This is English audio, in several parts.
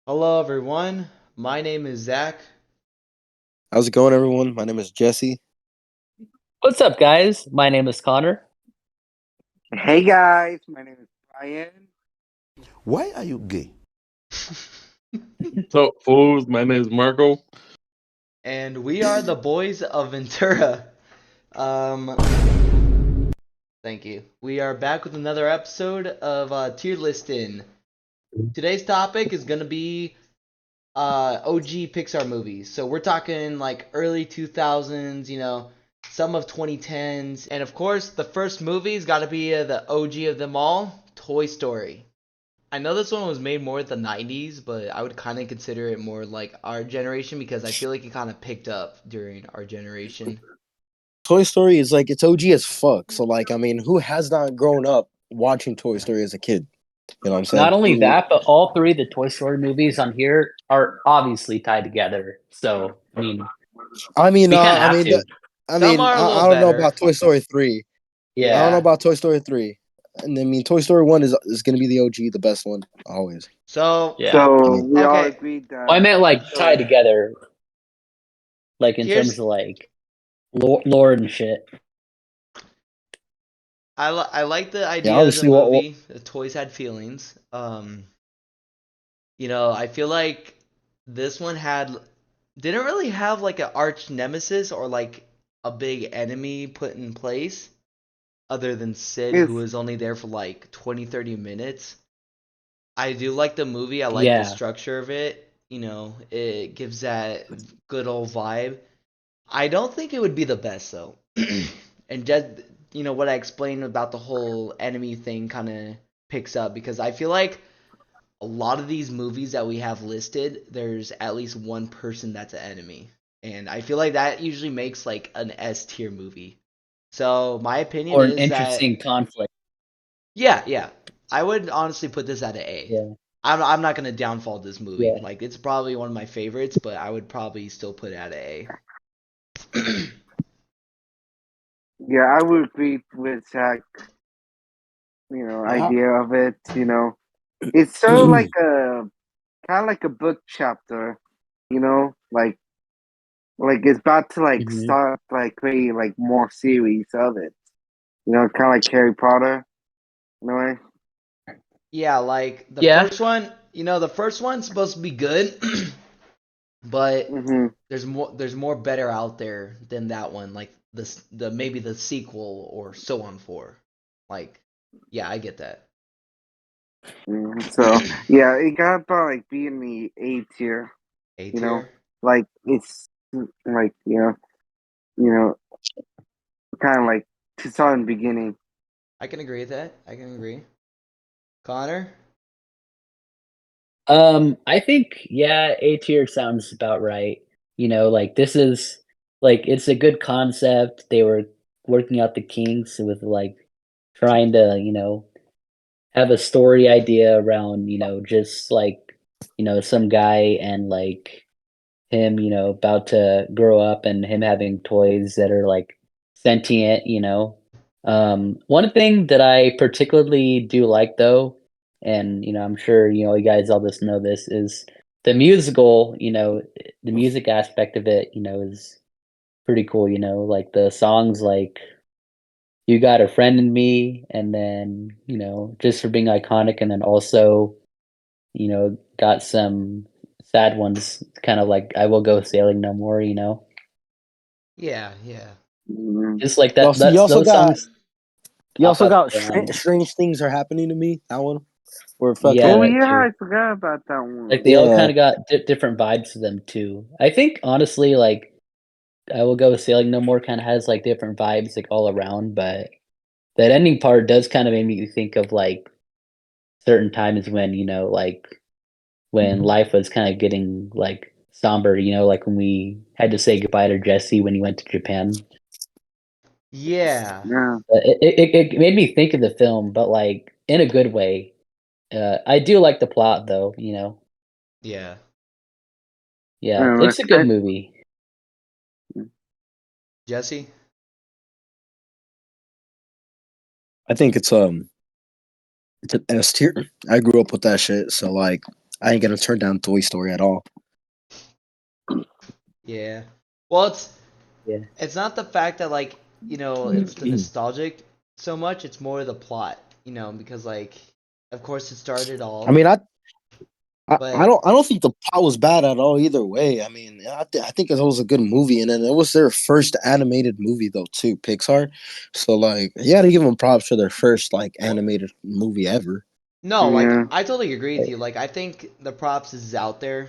Hello, everyone. My name is Zach. How's it going, everyone? My name is Jesse. What's up, guys? My name is Connor. Hey guys, my name is Brian. Why are you gay? What's up, fools? My name is Marco. And we are the boys of Ventura. Um, Thank you. We are back with another episode of Tier Listin. Today's topic is gonna be OG Pixar movies. So we're talking like early 2000s, some of 2010s, and of course the first movie's got to be the OG of them all, Toy Story. I know this one was made more at the 90s, but I would kind of consider it more like our generation because I feel like it kind of picked up during our generation. Toy Story is like it's OG as fuck. So who has not grown up watching Toy Story as a kid? You know what I'm saying? Not only that, but all three of the Toy Story movies on here are obviously tied together. So, I mean, we kind uh, of I have mean, to. the, I Some mean, are a I, little I don't know better. about Toy Story 3. I don't know Yeah. about Toy Story 3. And I mean, Toy Story 1 is gonna be the OG, the best one always. So, Yeah. I So mean, we all okay, agreed Well, I that meant Toy like tied Story. together, like in terms here's of like lore and shit. I like the yeah, idea of the obviously, what movie. The toys had feelings. I feel like this one didn't really have like an arch nemesis or like a big enemy put in place other than Sid, who It's was only there for like 20-30 minutes. I do like the movie. I like the Yeah. structure of it. It gives that good old vibe. I don't think it would be the best though. And just what I explained about the whole enemy thing kind of picks up because I feel like a lot of these movies that we have listed, there's at least one person that's an enemy. And I feel like that usually makes like an S tier movie. So my opinion Or an is that interesting conflict. yeah, yeah. I would honestly put this at an A. Yeah. I'm not gonna downfall this movie. Yeah. Like it's probably one of my favorites, but I would probably still put it at an A. yeah, I would agree with Zach. yeah, Idea of it. It's so like a kind of like a book chapter. Like it's about to like hmm start like create like more series of it. Kind of like Harry Potter in a way. Yeah, like the Yeah. first one, the first one's supposed to be good, but Mm-hmm. there's more better out there than that one. Like the maybe the sequel or so on for. Like, yeah, I get that. So yeah, it got about like being the A tier. A You know, tier. like it's like you know, kind of like to start in the beginning. I can agree with that. I can agree. Connor. I think yeah, A tier sounds about right. Like this is like it's a good concept. They were working out the kinks with like trying to, have a story idea around, just like, some guy and like him, about to grow up and him having toys that are like sentient. One thing that I particularly do like though, and I'm sure you guys all just know this, is the musical. The music aspect of it, is pretty cool. Like the songs like "You Got a Friend in Me," and then just for being iconic, and then also got some sad ones, kind of like "I Will Go Sailing No More." Yeah, yeah. Mm. Just like you that. also you That's also those got songs you pop also up got around. strange ththings are happening to me. That one, where Oh Yeah, fucking that yeah, too. I forgot about that Like one. they all kind yeah, of got different vibes to them too. I think honestly, like I Will Go Sailing No More kind of has like different vibes like all around, but that ending part does kind of make me think of like certain times when like when life was kind of getting like somber. Like when we had to say goodbye to Jesse when he went to Japan. Yeah. Yeah, It made me think of the film, but like in a good way. I do like the plot though. Yeah. Yeah, uh, it's a good I, movie. Jesse. I think it's an S tier. I grew up with that shit, so like I ain't gonna turn down Toy Story at all. Yeah. Well, Yeah. it's not the fact that like, it's the nostalgic so much, it's more the plot, because like of course it started I all, mean, I but don't think the plot was bad at all either way. I mean, I think it was a good movie, and then it was their first animated movie though too, Pixar. So like, you got to give them props for their first like animated movie ever. no, like Yeah. I totally agree with you. Like I think the props is out there,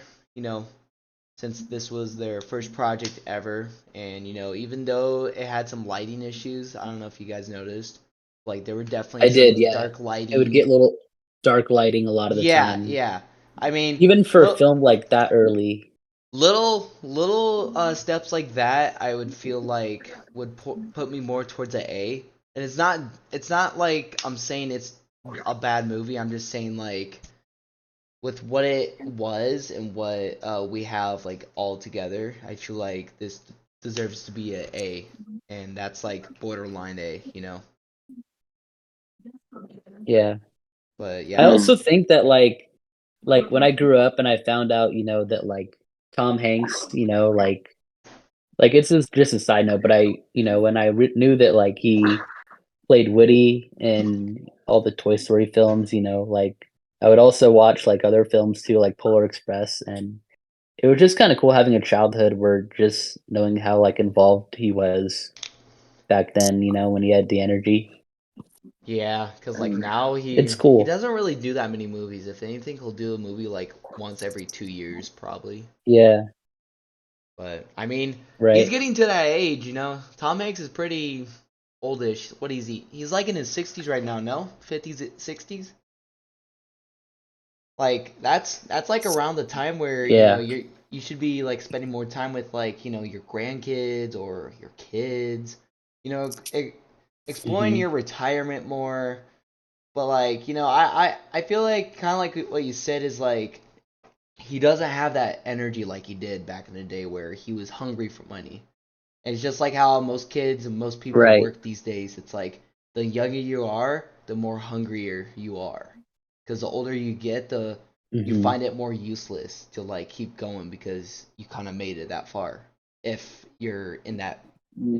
since this was their first project ever, and even though it had some lighting issues, I don't know if you guys noticed, like there were definitely I did, some yeah. dark It would get lighting. a little dark lighting a lot of the Yeah, time. yeah. I mean, Even for a look, film like that early. little steps like that, I would feel like would put me more towards a A. And it's not like I'm saying it's a bad movie. I'm just saying like with what it was and what we have like all together, I feel like this deserves to be a A, and that's like borderline A. Yeah. But I yeah, Hmm. also think that like when I grew up and I found out, that like Tom Hanks, like it's just a side note, but when I knew that like he played Woody in all the Toy Story films, like I would also watch like other films too, like Polar Express, and it was just kind of cool having a childhood where just knowing how like involved he was back then, when he had the energy. yeah, because like now he It's he cool. doesn't really do that many movies. If anything, he'll do a movie like once every 2 years probably. Yeah, But I mean, he's right. getting to that age. Tom Hanks is pretty oldish. What is he? He's like in his 60s right now, no? 50s, 60s? Like that's like around the time where, Yeah. you should be like spending more time with like, your grandkids or your kids. Exploring Hmm. your retirement more. But like, I feel like kind of like what you said is like he doesn't have that energy like he did back in the day where he was hungry for money. And it's just like how most kids and most people Right. work these days. It's like the younger you are, the more hungrier you are. Because the older you get, the you Hmm. find it more useless to like keep going because you kind of made it that far. If you're in that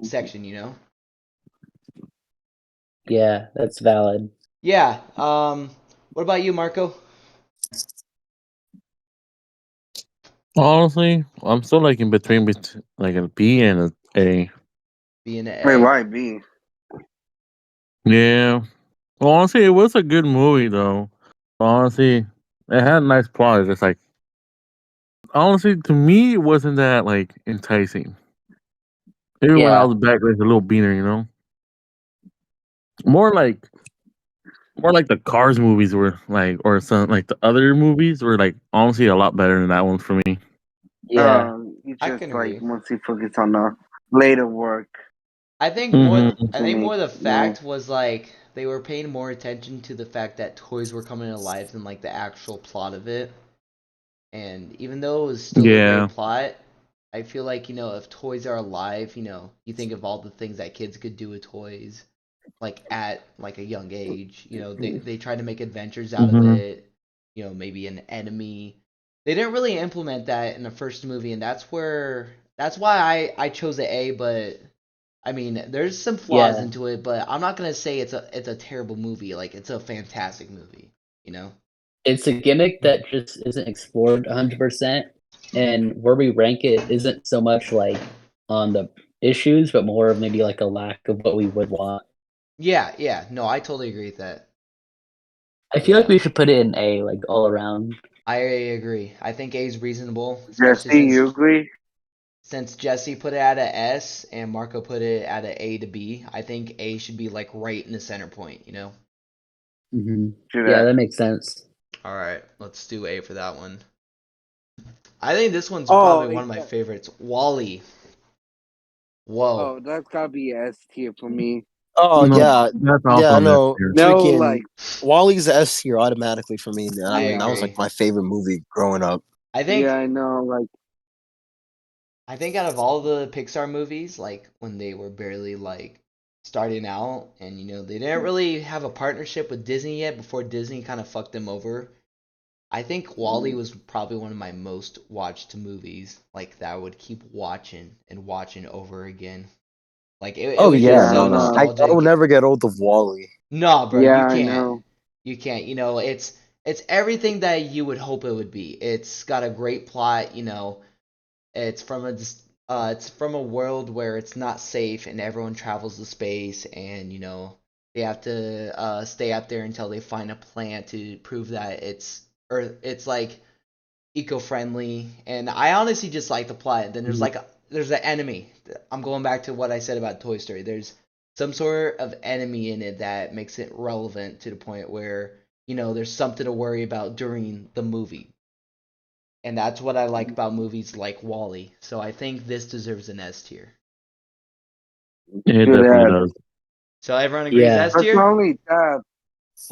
section. Yeah, that's valid. Yeah. What about you, Marco? Honestly, I'm still like in between, like a B and a A. Being an Wait, A. why B? Yeah. Well, honestly, it was a good movie though. Honestly, it had a nice plot. It's just like honestly, to me, it wasn't that like enticing. Even when I Yeah. was back, like a little beaner. More like more like the Cars movies were like, or some like the other movies were like honestly a lot better than that one for me. Yeah. You I just can like agree. mostly focus on the later work I think more. Hmm. I think mechanic, more the you know. fact was like they were paying more attention to the fact that toys were coming to life than like the actual plot of it. And even though it was still a great Yeah. plot, I feel like if toys are alive, you think of all the things that kids could do with toys, like at like a young age. They tried to make adventures out of Hmm. it. Maybe an enemy. They didn't really implement that in the first movie, and that's why I chose the A, but I mean, there's some flaws Yeah. into it, but I'm not gonna say it's a terrible movie. Like it's a fantastic movie, you know? It's a gimmick that just isn't explored 100%, and where we rank it isn't so much like on the issues, but more of maybe like a lack of what we would want. Yeah, yeah. No, I totally agree with that. I feel like Yeah, we should put it in A, like all around. I agree. I think A is reasonable, especially Jesse, you agree? since Jesse put it at a S and Marco put it at a A to B. I think A should be like right in the center point. Hmm. Do Yeah, that. that makes sense. All right, let's do A for that one. I think this one's Oh, probably one of my that, favorites. Wally. Whoa. oh, that's gotta be S tier for me. Oh No, yeah, that's yeah. also I on this know. here. No, Freaking like, Wally's S tier automatically for me. I I mean, yeah, that was like agree. my favorite movie growing up. I yeah, think I know, like, I think out of all the Pixar movies, like when they were barely like starting out, and they didn't really have a partnership with Disney yet before Disney kind of fucked them over. I think Wally was probably one of my most watched movies, like that I would keep watching and watching over again. Like it Oh was yeah, just Yeah, so no, no. I will nostalgic. never get old of Wally. No, bro, yeah, you I can't. know. You can't. It's everything that you would hope it would be. It's got a great plot, It's from it's from a world where it's not safe and everyone travels to space and they have to stay up there until they find a plant to prove that it's like eco-friendly. And I honestly just like the plot. Then there's there's an enemy. I'm going back to what I said about Toy Story. There's some sort of enemy in it that makes it relevant to the point where there's something to worry about during the movie. And that's what I like about movies like Wall-E. So I think this deserves an S tier. Yeah, it Good definitely ad. does. So everyone agrees Yeah, S But not tier? only that,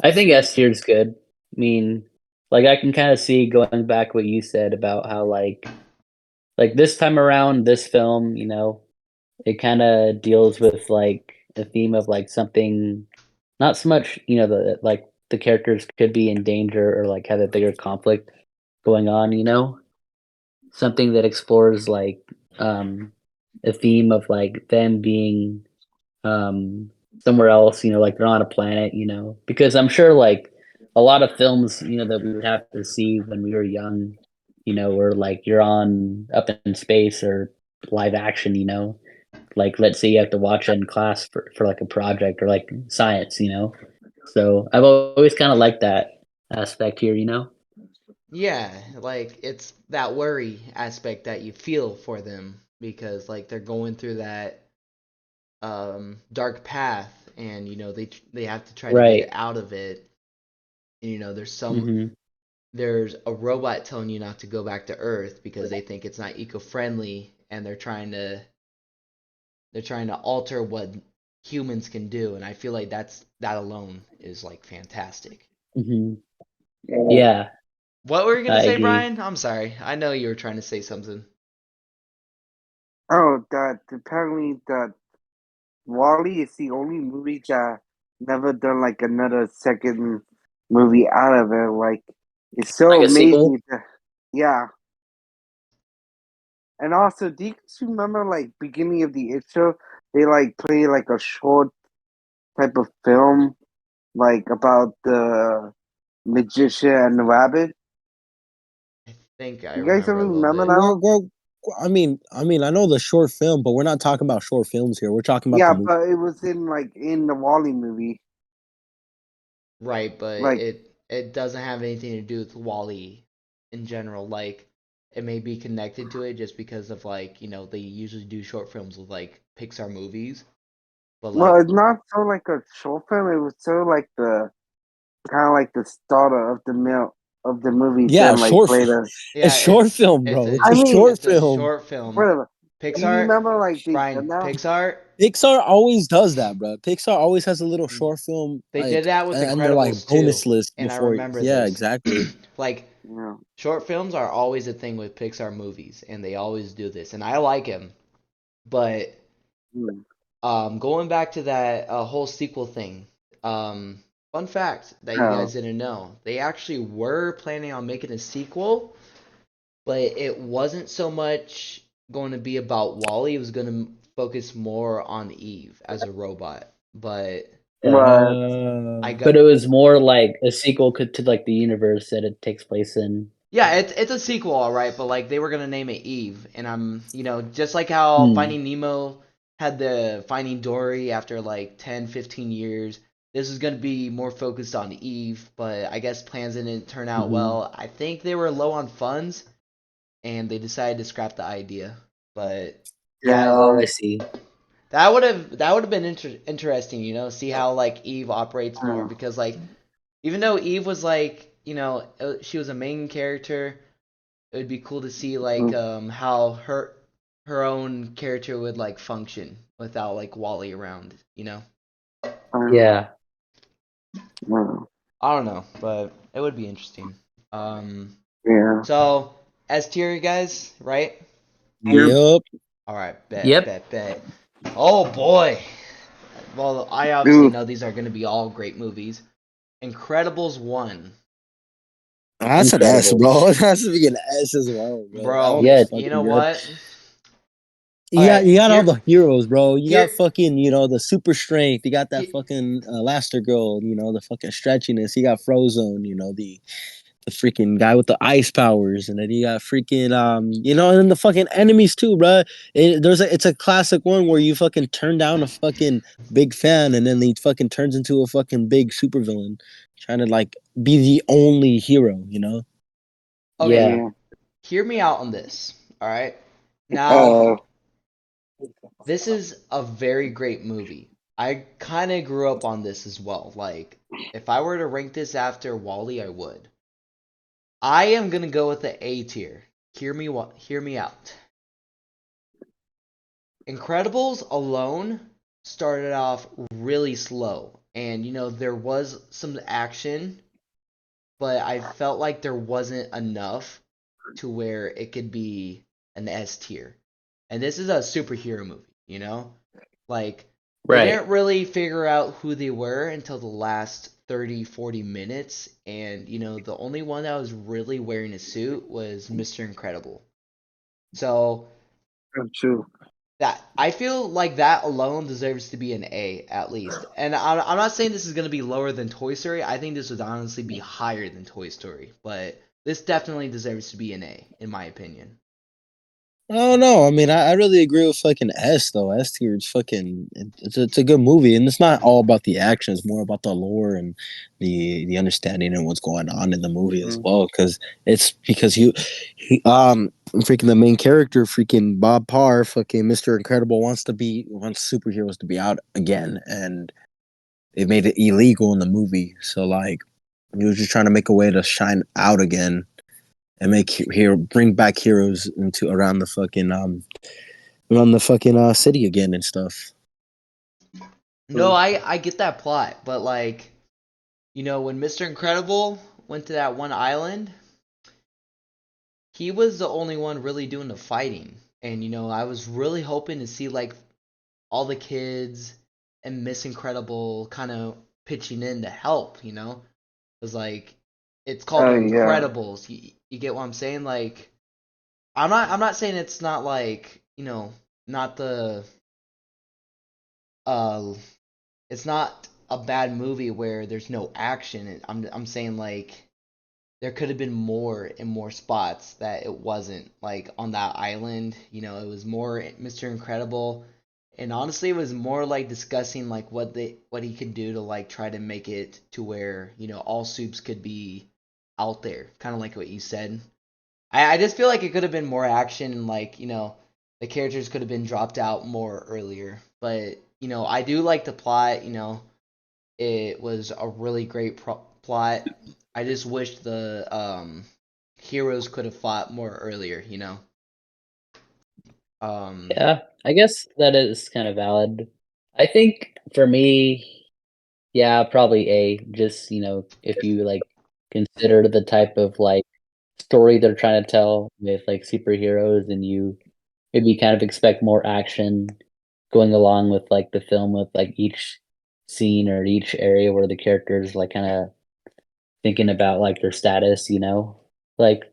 I think S tier's good. I mean, like I can kind of see going back what you said about how like this time around, this film, it kind of deals with like a theme of like something, not so much, the like the characters could be in danger or like have a bigger conflict going on, something that explores like a theme of like them being somewhere else, like they're on a planet, because I'm sure like a lot of films, that we would have to see when we were young, where like you're on up in space or live action, like let's say you have to watch it in class for like a project or like science, so I've always kind of liked that aspect here, Yeah, like it's that worry aspect that you feel for them because like they're going through that dark path and they have to try to get right. out of it. And, Hmm. there's a robot telling you not to go back to Earth because they think it's not eco-friendly and they're trying to alter what humans can do, and I feel like that alone is like fantastic. Hmm. Yeah, What were you gonna I say, agree. Brian? I'm sorry. I know you were trying to say something. oh, that apparently that Wally is the only movie that never done like another second movie out of it. Like, it's so Like a sequel. amazing. Yeah, and also, do you guys remember like beginning of the intro? They like play like a short type of film, like about the magician and the rabbit. I think I You guys remember ever a little remember bit. that? I know the short film, but we're not talking about short films here. We're talking about the Yeah, movie. but it was in the Wally movie. Right, but Like, it doesn't have anything to do with Wall-E in general. Like it may be connected to it just because of like, they usually do short films with like Pixar movies, but well, like it's not so like a short film. It was so like the kind of like the starter of the movie. Yeah, Then like later, it's yeah, short film, it's bro. a It's I a mean, short it's a film. short film. whatever. Do you Pixar, remember like they Brian, done that? Pixar, Pixar always does that, bro. Pixar always has a little short film, they did like, that with and they're like Incredibles too, bonus list and I before. remember Yeah, this. exactly. Like Yeah. short films are always a thing with Pixar movies, and they always do this, and I like them. But Hmm. going back to that whole sequel thing, fun fact that you Oh. guys didn't know, they actually were planning on making a sequel, but it wasn't so much going to be about Wally. It was going to focus more on Eve as a robot. But But I Uh, got But it was more like a sequel to like the universe that it takes place in. yeah, it's a sequel, all right. But like they were gonna name it Eve, and I'm just like how Hmm. Finding Nemo had the Finding Dory after like 10, 15 years. This is gonna be more focused on Eve, but I guess plans didn't turn out Hmm. well. I think they were low on funds, and they decided to scrap the idea. But yeah, Oh, yeah, I see. that would have been interesting, see how like Eve operates more uh, because like even though Eve was like she was a main character, it would be cool to see like how her own character would like function without like Wally around. uh, Yeah. uh, I don't know, but it would be interesting. Um, yeah. so S tier, guys, right? Yep. yep. All right, bet, Yep. bet, bet. Oh boy. Well, I obviously Dude. know these are going to be all great movies. Incredibles 1. That's an S, Incredible. bro. It has to be an S as well, bro. That one Bro, was Yeah, you fucking know good. what? You got Okay, you got all the heroes, bro. You got here, fucking, the super strength. You got that he- fucking Elastigirl, the fucking stretchiness. You got Frozone, the freaking guy with the ice powers, and then you got freaking and then the fucking enemies too, bro. It's a classic one where you fucking turn down a fucking big fan, and then he fucking turns into a fucking big supervillain, trying to like be the only hero. okay, yeah, Yeah. hear me out on this. All right. Now, Uh. this is a very great movie. I kind of grew up on this as well. Like, if I were to rank this after Wally, I would. I am gonna go with the A tier. Hear me out. Incredibles alone started off really slow, and there was some action, but I felt like there wasn't enough to where it could be an S tier. And this is a superhero movie. Like, they right. didn't really figure out who they were until the last 30, 40 minutes. And, the only one that was really wearing a suit was Mr. Incredible. So, True. that I feel like that alone deserves to be an A at least. And I'm not saying this is going to be lower than Toy Story. I think this would honestly be higher than Toy Story. But this definitely deserves to be an A, in my opinion. Oh no, I mean I really agree with fucking S though. S tier is fucking it's a good movie, and it's not all about the action. It's more about the lore and the understanding and what's going on in the movie as Mm. well. Because he freaking the main character, freaking Bob Parr, fucking Mr. Incredible wants superheroes to be out again, and they made it illegal in the movie. So like he was just trying to make a way to shine out again and bring back heroes into around the fucking city again and stuff. No, I get that plot, but like, when Mr. Incredible went to that one island, he was the only one really doing the fighting. And I was really hoping to see like all the kids and Miss Incredible kind of pitching in to help. It was like it's called The Yeah. Incredibles. You get what I'm saying? Like, I'm not saying it's not like, not the uh it's not a bad movie where there's no action. I'm saying like there could have been more in more spots that it wasn't like on that island. It was more Mr. Incredible, and honestly, it was more like discussing like what he could do to like try to make it to where all soups could be out there, kind of like what you said. I just feel like it could have been more action and like the characters could have been dropped out more earlier. But I do like the plot. It was a really great plot. I just wish the heroes could have fought more earlier. Um, Yeah, I guess that is kind of valid. I think for me, yeah, probably A. Just if you like consider the type of like story they're trying to tell with like superheroes, and you maybe kind of expect more action going along with like the film with like each scene or each area where the characters like kind of thinking about like their status. Like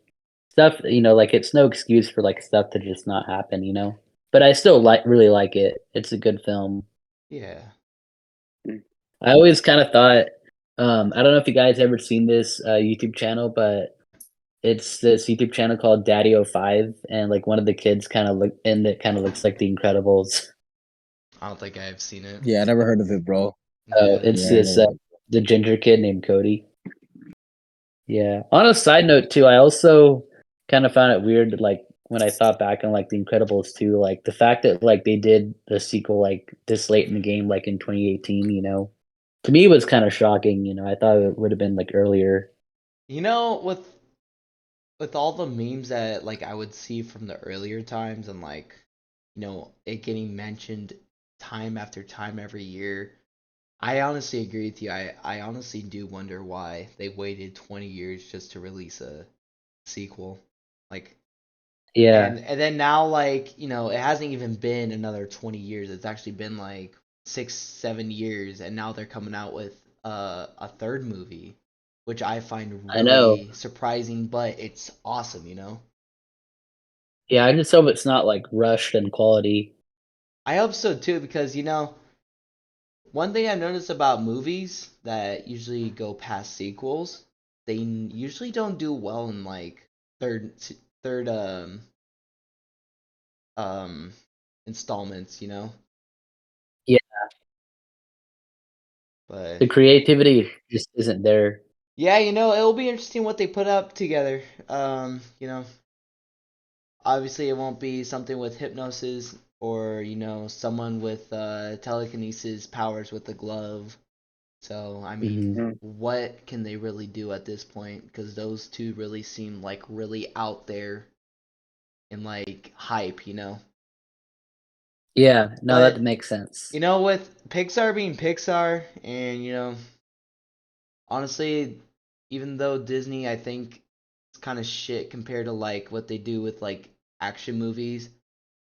stuff, like it's no excuse for like stuff to just not happen. But I still really like it. It's a good film. yeah. I always kind of thought, I don't know if you guys ever seen this YouTube channel, but it's this YouTube channel called Daddy05, and like one of the kids kind of look and it kind of looks like The Incredibles. I don't think I have seen it. Yeah, I never heard of it, bro. Yeah. It's Yeah, I this never. the ginger kid named Cody. Yeah. On a side note too, I also kind of found it weird, like when I thought back on like The Incredibles 2, like the fact that like they did the sequel like this late in the game, like in 2018. To me was kind of shocking. I thought it would have been like earlier. With all the memes that like I would see from the earlier times and like it getting mentioned time after time every year. I honestly agree with you. I honestly do wonder why they waited 20 years just to release a sequel. Like, Yeah. and then now like, it hasn't even been another 20 years. It's actually been like 6, 7 years, and now they're coming out with a third movie. which I find I know. really surprising, but it's awesome, you know? Yeah, I just hope it's not like rushed in quality. I hope so too, because, you know, one thing I've noticed about movies that usually go past sequels, they usually don't do well in like third um installments, you know? Yeah, But the creativity just isn't there. yeah, you know, it'll be interesting what they put up together. You know, obviously it won't be something with hypnosis or, you know, someone with telekinesis powers with a glove. So, I mean, Hmm. Mm. what can they really do at this point? Because those two really seem like really out there and like hype, you know? Yeah, no, that But, makes sense. you know, with Pixar being Pixar and, you know, honestly, even though Disney, I think, is kind of shit compared to like what they do with like action movies.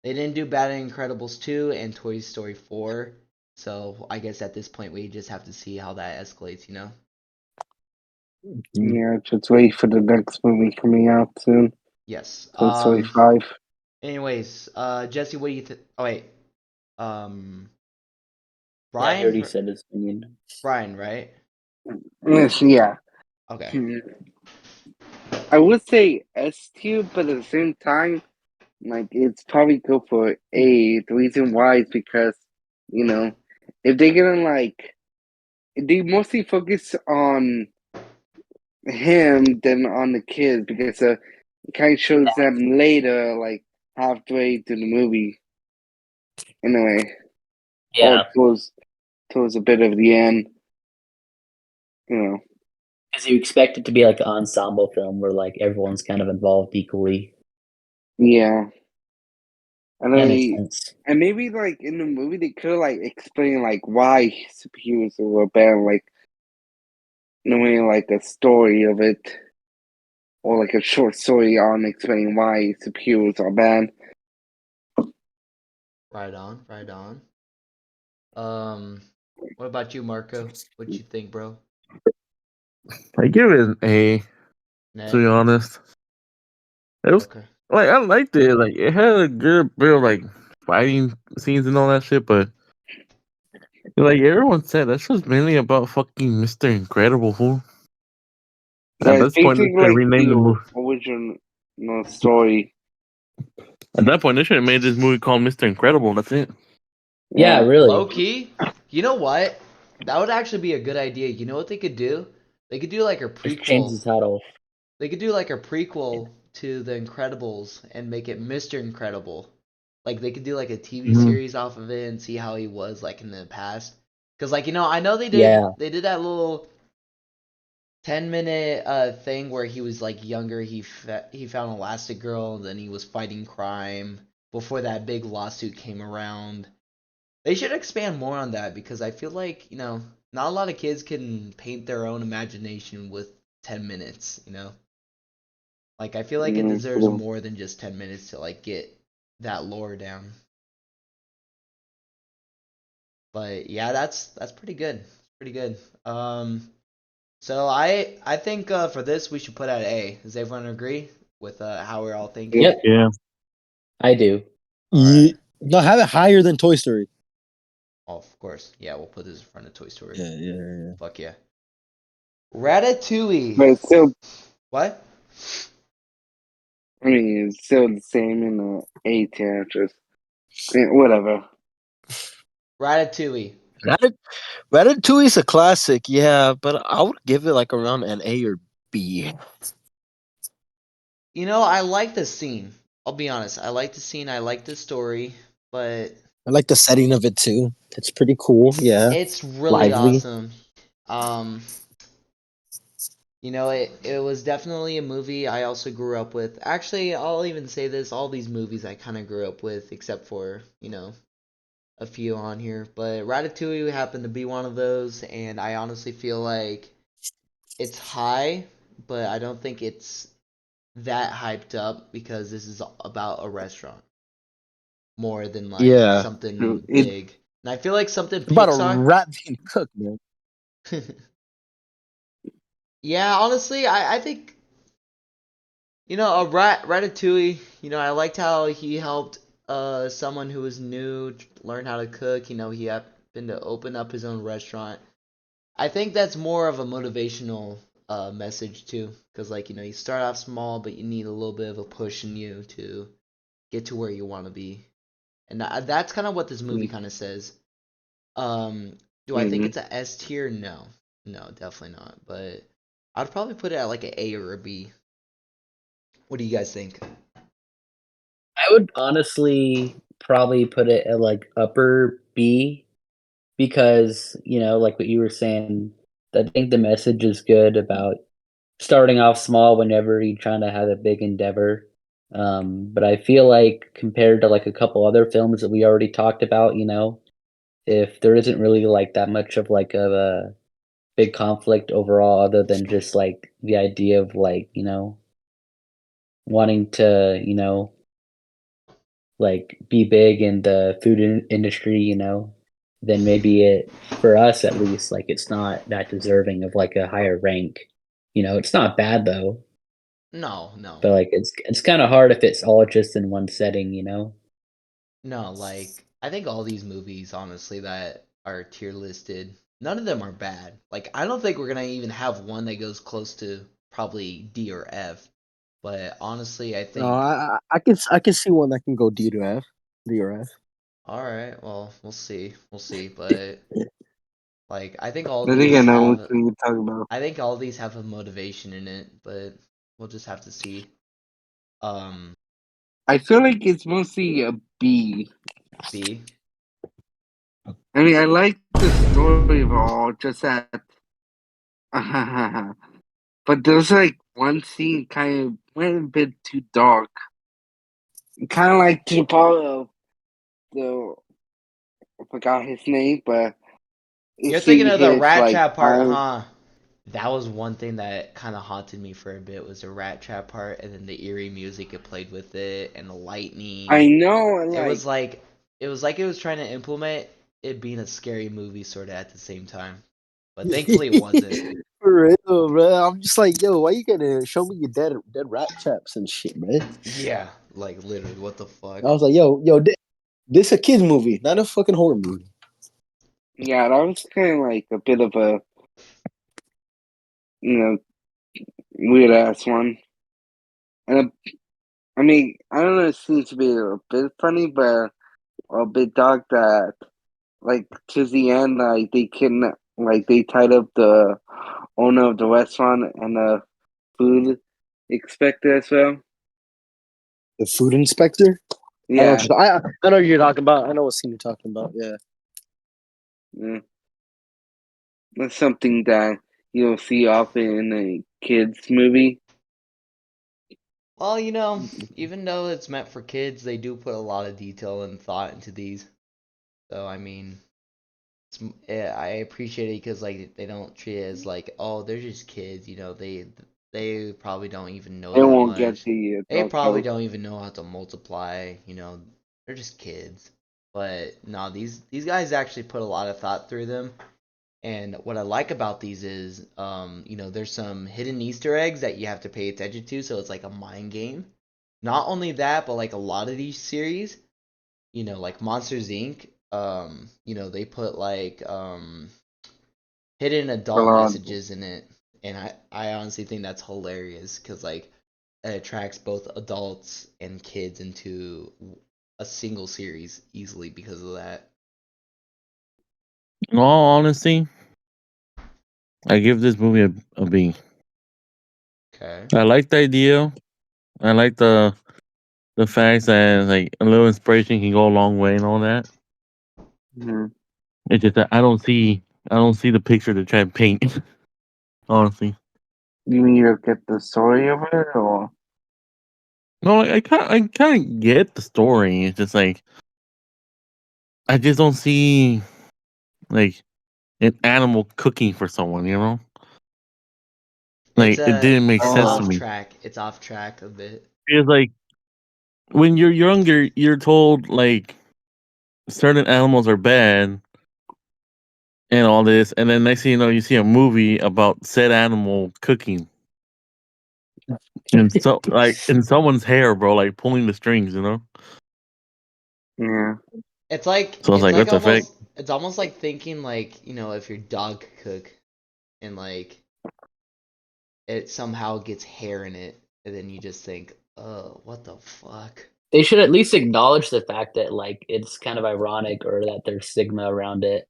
They didn't do Bad and Incredibles 2 and Toy Story 4. So I guess at this point we just have to see how that escalates, you know? Yeah, just wait for the next movie coming out soon. Yes. Toy Story 5. Anyways, Jesse, what do you think? Oh wait. Um Yeah, he already Brian? said his opinion. Brian, right? Yes, yeah. Okay. Hmm. I would say S tier, but at the same time, like it's probably good for A. The reason why is because, you know, if they're gonna like, they mostly focus on him than on the kids because it kind of shows them later, like halfway to the movie, in a way, or Yeah, towards a bit of the end, you know. because you expect it to be like an ensemble film where like everyone's kind of involved equally. Yeah, and That makes they sense. and maybe like in the movie they could like explain like why superheroes were banned, like in a way like a story of it, or like a short story on explaining why superheroes are banned. Right on, right on. Um what about you, Marco? What you think, bro? I give it an A. To be Nay? honest, it was Okay. like I liked it. Like it had a good bit of like fighting scenes and all that shit, but like everyone said, that's just mainly about fucking Mister Incredible, fool. Yeah, At it's this point, they basically should have like renamed the the movie. original story. At that point, they should have made this movie called Mister Incredible. That's it. Yeah, Yeah, Low really. key, you know what? That would actually be a good idea. You know what they could do? They could do like a Just change prequel. the title. They could do like a prequel to The Incredibles and make it Mr. Incredible. Like they could do like a TV Mhm. series off of it and see how he was like in the past. Cause like you know, I know Yeah, they did that little 10-minute thing where he was like younger. He found Elastigirl, and then he was fighting crime before that big lawsuit came around. They should expand more on that because I feel like, you know, not a lot of kids can paint their own imagination with 10 minutes, you know? Like I feel like it deserves true. more than just 10 minutes to like get that lore down. But yeah, that's pretty good. Pretty good. So I think for this we should put out A. Does everyone agree with how we're all thinking? yep, Yep. Yeah. I do. All right. No, have it higher than Toy Story. Oh, of course. Yeah, we'll put this in front of Toy Story. Yeah. Fuck yeah. Ratatouille. But it's still, What? I mean, it's still the same in the A tier, just whatever. Ratatouille. Ratat- Ratatouille is a classic, yeah, but I would give it like around an A or B. You know, I like the scene. I'll be honest. I like the scene. I like the story, but I like the setting of it too. It's pretty cool, yeah. it's really Lively. awesome. Um, you know, it was definitely a movie I also grew up with. Actually, I'll even say this, all these movies I kind of grew up with except for, you know, a few on here, but Ratatouille happened to be one of those and I honestly feel like it's high, but I don't think it's that hyped up because this is about a restaurant more than like Yeah. something It big. And I feel like something It's about a Pixar. rat being cooked, man. You Yeah, honestly, I think a Ratatouille. I liked how he helped someone who was new learn how to cook. He happened to open up his own restaurant. I think that's more of a motivational message too, because you start off small, but you need a little bit of a push in you to get to where you want to be, and that's kind of what this movie kind of says. Do I think Mm-hmm. it's a S tier? No, no, definitely not. But I'd probably put it at like an A or a B. What do you guys think? I would honestly probably put it at like upper B because, like what you were saying, I think the message is good about starting off small whenever you're trying to have a big endeavor. But I feel like compared to like a couple other films that we already talked about, if there isn't really like that much of like a big conflict overall, other than just like the idea of like, wanting to, like be big in the food industry, then maybe for us at least, like it's not that deserving of like a higher rank. It's not bad though, No, no, but like it's kind of hard if it's all just in one setting. no. I think all these movies, honestly, that are tier listed, none of them are bad. I don't think we're gonna even have one that goes close to probably D or F. But honestly, I No, think I can see one that can go D to F, D or F. all right. Well, we'll see. But I think all I think I these know which have one you're talking about. I think all these have a motivation in it, but we'll just have to see. Um, I feel like it's mostly a B. B. I mean, I like the story of all, just that. But there's like one scene kind of went a bit too dark. Kind of like to the part of the I forgot his name, but you You're thinking see of the his rat like trap part, arm. huh? That was one thing that kind of haunted me for a bit was the rat trap part, and then the eerie music it played with it, and the I lightning. know, and It like was like it was trying to implement it being a scary movie sort of at the same time, but thankfully it wasn't. For real, bro. I'm just like, yo, why you gotta show me your dead rat traps and shit, man? Yeah, literally, what the fuck? I was like, yo, this a kids movie, not a fucking horror movie. yeah, that was kind of like a bit of a you know weird ass one. And I mean, I don't know, it seems to be a bit funny, but a bit dark that like to the end, like they tied up the owner of the restaurant and the food inspector as well. The food inspector. Yeah, I know what you're talking about. I know what scene you're talking about. Yeah. yeah. That's something that you don't see often in a kids movie. Well, even though it's meant for kids, they do put a lot of detail and thought into these. So I mean, I appreciate it because they don't treat it as oh they're just kids, they probably don't even know They that won't get much. the They adult probably joke. don't even know how to multiply, they're just kids. But no, these guys actually put a lot of thought through them. And what I like about these is, there's some hidden Easter eggs that you have to pay attention to, so it's like a mind game. Not only that, but a lot of these series, like Monsters Inc. They put hidden A adult lot. messages in it, and I honestly think that's hilarious because it attracts both adults and kids into a single series easily because of that. In all honesty, I give this movie a B. Okay. I like the idea. I like the fact that like a little inspiration can go a long way and all that. Mm-hmm. It's just that I don't see the picture to try to paint. Honestly, You mean you get the story of it, or no, like, I kind of get the story. It's just like I just don't see like an animal cooking for someone. It's Like it didn't make it's sense to oh, off me. track. It's off track a bit. It's like when you're younger, you're told like certain animals are bad, and all this, and then next thing you know, you see a movie about said animal cooking, and so like in someone's hair, bro, like pulling the strings, you know. Yeah. It's like So it's it's like, like what the fuck? almost it's almost like thinking like, if your dog could cook and like it somehow gets hair in it and then you just think, "Oh, what the fuck?" They should at least acknowledge the fact that like it's kind of ironic or that there's stigma around it.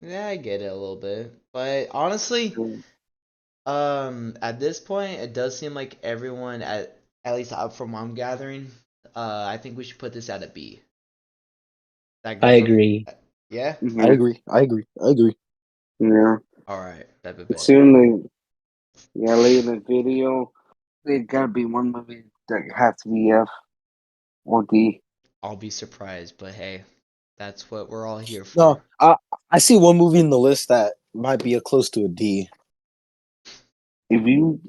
Yeah, I get it a little bit. But honestly, at this point it does seem like everyone at least from what I'm gathering, I think we should put this at a B. That I good for agree. yeah? I Mm-hmm. agree. I agree. I agree. Yeah. All right, bet. Soon late in the video, it gotta be one movie that has to be F or D. I'll be surprised, but hey, that's what we're all here for. No, I see one movie in the list that might be a close to a D. If you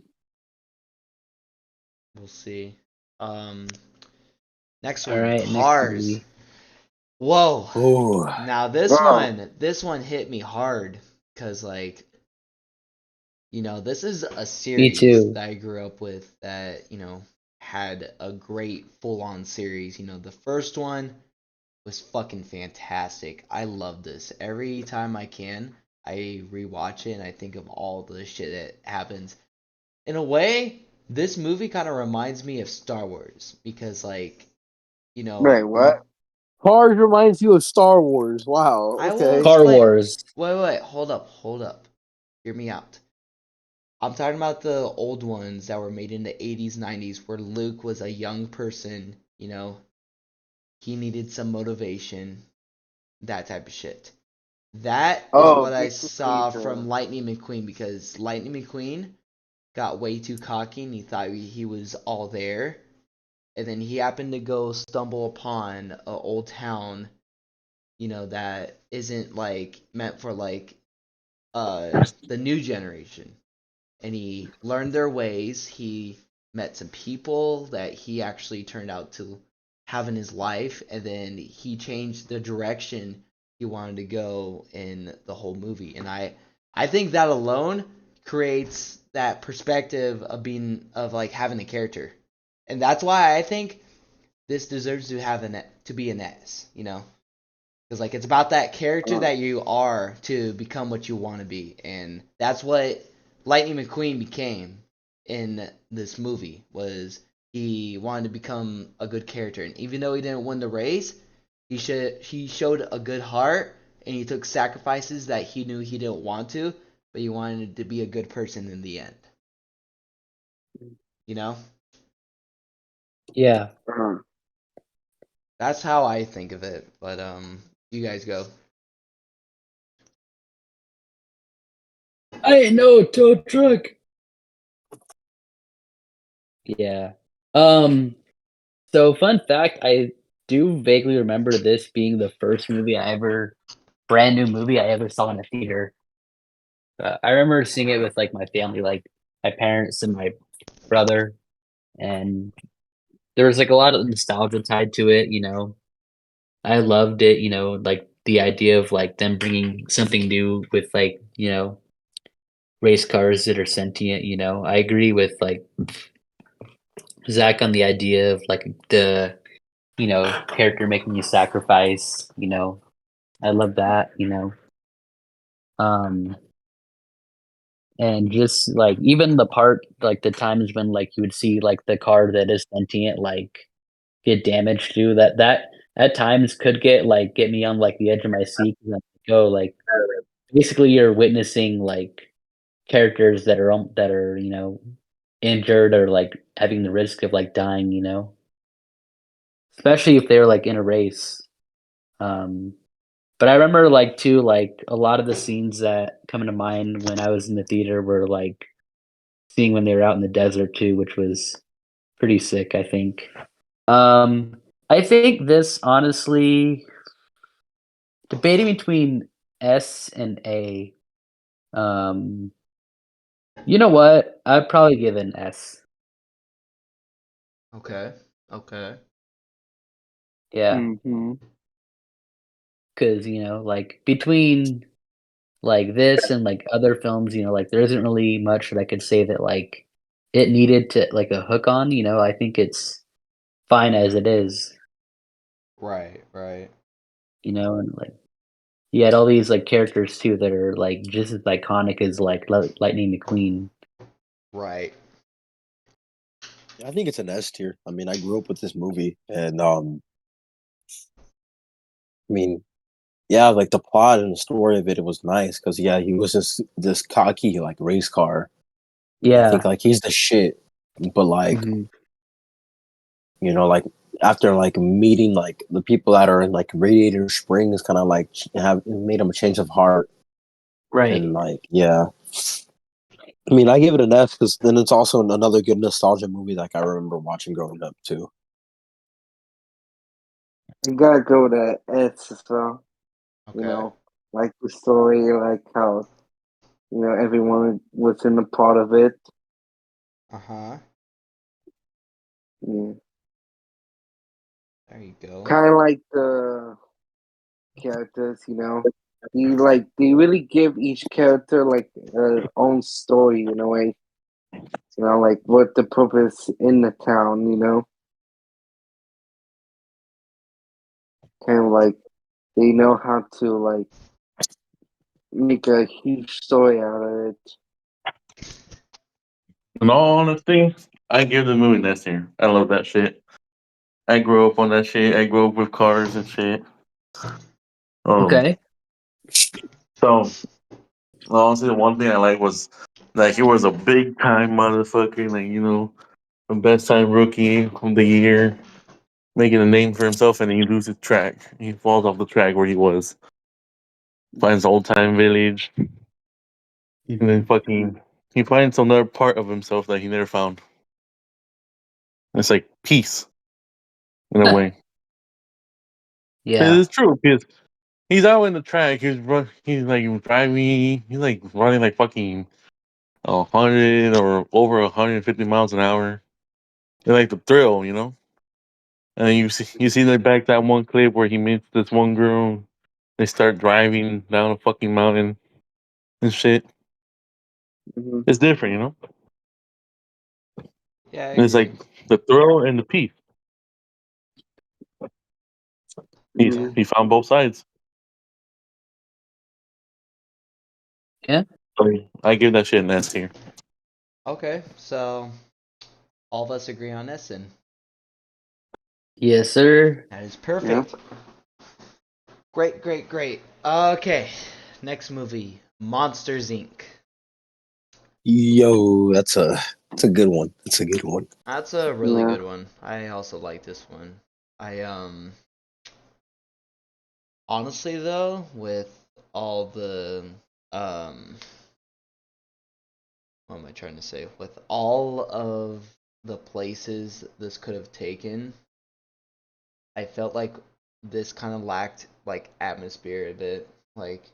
We'll see. Um, Next All one, right, next Cars. movie. Whoa. Oh, Now oh this one hit me hard because like, this is a Me series too. that I grew up with that, had a great full-on series. The first one was fucking fantastic. I love this. Every time I can, I rewatch it and I think of all the shit that happens. In a way, this movie kind of reminds me of Star Wars because like, you know, wait, what? Cars reminds you of Star Wars. Wow. I will Okay. Car explain. Wars. Wait, hold up. Hear me out. I'm talking about the old ones that were made in the 80s, 90s, where Luke was a young person, he needed some motivation, that type of shit. That is Oh, what I basically saw the from Lightning McQueen because Lightning McQueen got way too cocky and he thought he was all there. And then he happened to go stumble upon a old town, that isn't like meant for like the new generation. And he learned their ways. He met some people that he actually turned out to have in his life, and then he changed the direction he wanted to go in the whole movie. And I think that alone creates that perspective of like having a character, and that's why I think this deserves to have to be an S. Because like it's about that character uh, that you are to become what you want to be, and that's what Lightning McQueen became in this movie. Was he wanted to become a good character, and even though he didn't win the race, he showed a good heart, and he took sacrifices that he knew he didn't want to, but he wanted to be a good person in the end. You know, Yeah. uh, that's how I think of it. But you guys go. I know tow truck. Yeah. So fun fact, I do vaguely remember this being the first brand new movie I ever saw in a theater. I remember seeing it with like my family, like my parents and my brother, and there was like a lot of nostalgia tied to it. I loved it. Like the idea of like them bringing something new with like race cars that are sentient. I agree with like Zach on the idea of like the character making you sacrifice. I love that. Um, and just like even the part like the times when like you would see like the car that is sentient like get damaged too. That at times could get me on like the edge of my seat. 'Cause I'm like, oh, like basically you're witnessing like characters that are injured or like having the risk of like dying. Especially if they're like in a race. Um, but I remember like too like a lot of the scenes that come to mind when I was in the theater were like seeing when they were out in the desert too, which was pretty sick. I think. Um, I think this honestly debating between S and A. Um, you know what? I'd probably give it an S. Okay. Okay. Yeah, mm-hmm. because like between like this and like other films, like there isn't really much that I could say that like it needed to like a hook on. I think it's fine as it is. Right, right. And like you had all these like characters too that are like just as iconic as like Lightning McQueen. Right. I think it's an S tier. I mean, I grew up with this movie, and I mean, yeah, like the plot and the story of it, it was nice because yeah, he was just this cocky like race car. I think Yeah. like he's the shit, but like Mhm. like after like meeting like the people that are in like Radiator Springs, kind of like have made him a change of heart, Right. and like yeah, I mean, I give it an F because then it's also another good nostalgia movie like I remember watching growing up too. You gotta go with that S as well. Okay. Like the story, like how everyone was in a part of it. Uh-huh. Yeah. There you go. Kind of like the characters. They really give each character like their own story in a way. Like what the purpose in the town. Kind of like they know how to like make a huge story out of it. In all honesty, I give the movie an S tier. I love that shit. I grew up on that shit. I grew up with cars and shit. Um, Okay. so honestly, the one thing I like was like he was a big time motherfucker. Like the best time rookie of the year, making a name for himself, and then he loses track. He falls off the track where he was. Finds old time village, and then Mhm. fucking he finds another part of himself that he never found. It's like peace in a way. It Yeah. is true because he's out in the track. He's like driving. He's like running like fucking 100 or over 150 miles an hour. It's like the thrill. And then you see like back that one clip where he meets this one girl. They start driving down a fucking mountain and shit. Hmm. It's different. Yeah, I And it's like agree. the thrill and the peace. He Yeah. Hmm. he found both sides. Yeah. So I give that shit an S tier. Okay, so all of us agree on Essen. Yes, sir. That is Yeah. perfect. Great, great, great. Okay, next movie, Monsters Inc. Yo, that's a good one. That's a good one. That's a really Yeah. good one. I also like this one. I honestly though, with all the um what am I trying to say? With all of the places this could have taken, I felt like this kind of lacked like atmosphere a bit. Like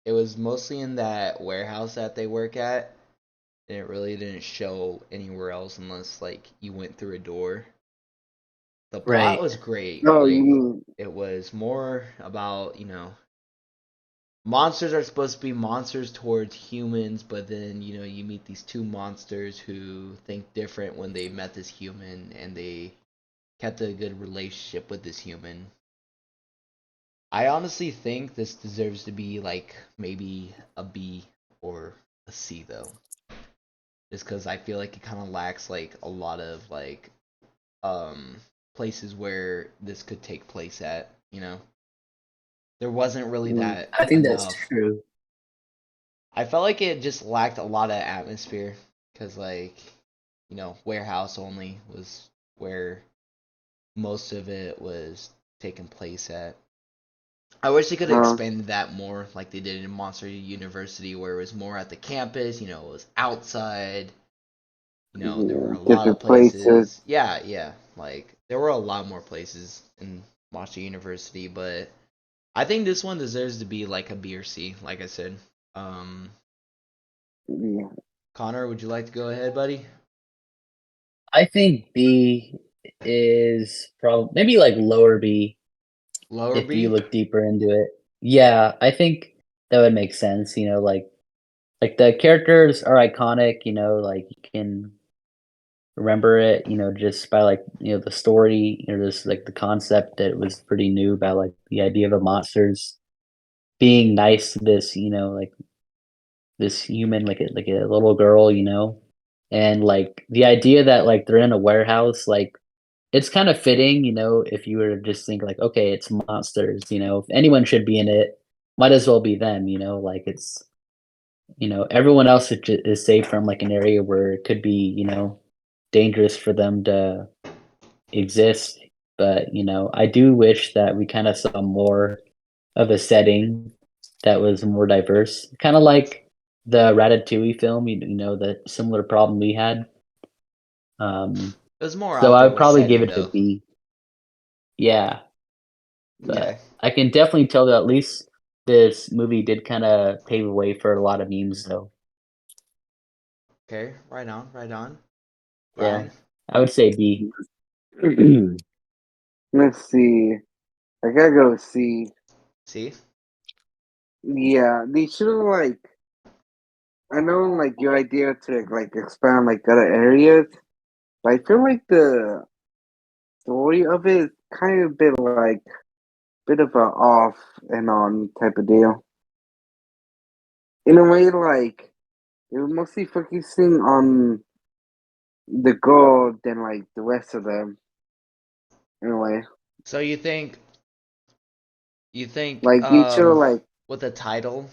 it was mostly in that warehouse that they work at, and it really didn't show anywhere else unless like you went through a door. The plot Right. was great. Oh, you Like mean it was more about, monsters are supposed to be monsters towards humans, but then, you meet these two monsters who think different when they met this human and they kept a good relationship with this human. I honestly think this deserves to be like maybe a B or a C though. Just because I feel like it kind of lacks like a lot of like um places where this could take place at. There wasn't really mm, that I think that's enough. true. I felt like it just lacked a lot of atmosphere because like warehouse only was where most of it was taking place at. I wish they could have uh, expanded that more like they did in Monster University where it was more at the campus, it was outside, there were yeah, a lot of different places. places. Yeah, yeah, like there were a lot more places in Monster University, but I think this one deserves to be like a B or C, like I said. Um Yeah. Connor, would you like to go ahead, buddy? I think B is probably maybe like lower B. Lower if you B? look deeper into it. Yeah, I think that would make sense. Like the characters are iconic. Like you can remember it. Just by like the story. Just like the concept that was pretty new about like the idea of the monsters being nice to this. Like this human, like a little girl. And like the idea that like they're in a warehouse, like it's kind of fitting, if you were to just think like, okay, it's monsters, if anyone should be in it, might as well be them, like it's, everyone else is safe from like an area where it could be, dangerous for them to exist. But, I do wish that we kind of saw more of a setting that was more diverse, kind of like the Ratatouille film, the similar problem we had. It was more So out I there would with probably give setting it a though. B. Yeah. Okay. But I can definitely tell that at least this movie did kind of pave the way for a lot of memes, though. Okay. Right on. Right on. Yeah, Brian? I would say B. Let's see. I gotta go with C. See? Yeah, they should have like. I know like your idea to like expand like other areas, but I feel like the story of it is kind of bit of a off and on type of deal. In a way, like it was mostly focusing on the girl than like the rest of them. In a way, So you think like they should like with the title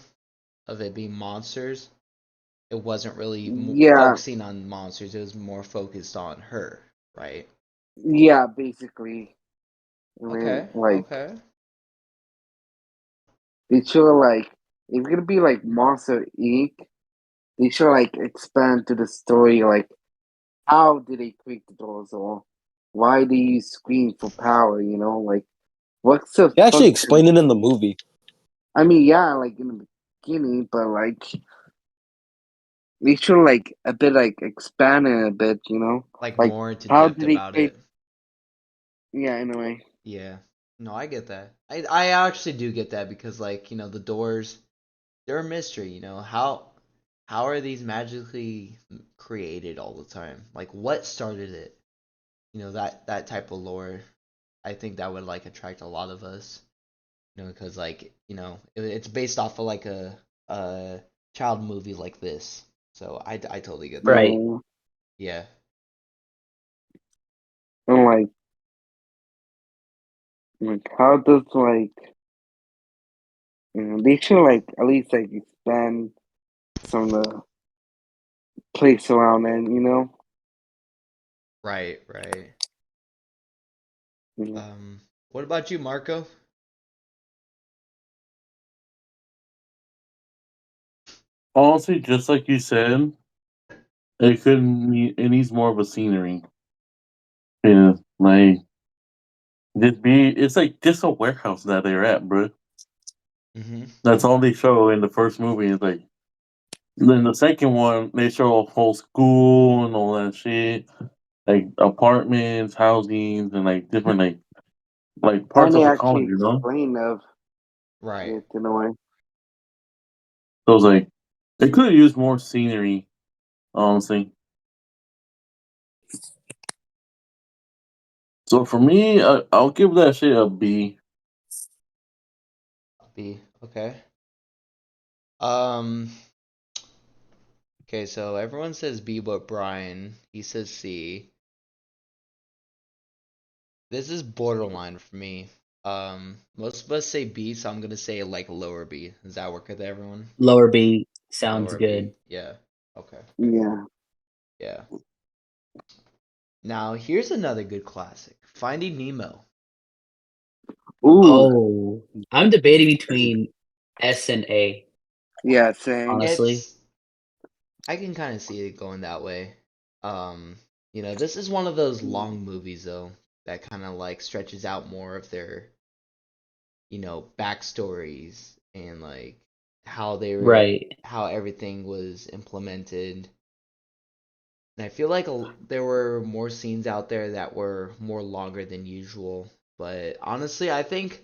of it being monsters, it wasn't really yeah, focusing on monsters. It was more focused on her, right? yeah, basically. I mean, Okay. like Okay. they should like if it's gonna be like Monster Inc. They should like expand to the story like how did they create the dolls or why do you scream for power, like what's the They actually function? explained it in the movie. I mean, yeah, like in the beginning, but like they should like a bit like expand it a bit, Like like more into how depth did they about create? it. Yeah, in a way. Yeah. No, I get that. I actually do get that because like, the doors, they're a mystery, how are these magically created all the time? Like what started it? That type of lore. I think that would like attract a lot of us, because like, it's based off of like a child movie like this. So I totally get that. Right. Yeah, Yeah. and like how does they should like at least like expand some of the place around it, Right, right. you know? What about you, Marco? Honestly, just like you said, it needs more of a scenery. Yeah, like it's like just a warehouse that they're at, bro. Mm-hmm. That's all they show in the first movie. Is like then the second one they show a whole school and all that shit, like apartments, housings, and like different like And parts they of the actually college, you know. explain of Right. it in a way. So it's like they could have used more scenery, honestly. So for me, I'll give that shit a B. B. Okay. Um. Okay, so everyone says B, but Brian, he says C. This is borderline for me. Most of us say B, so I'm gonna say like lower B. Does that work with everyone? Lower B sounds Lower B. good. Yeah. Okay. Yeah. Yeah. Now here's another good classic, Finding Nemo. Ooh. Oh, I'm debating between S and A, Yeah. Same. honestly. It's I can kind of see it going that way. This is one of those long movies though that kind of like stretches out more of their, backstories and like Right. how everything was implemented. And I feel like there were more scenes out there that were more longer than usual. But honestly, I think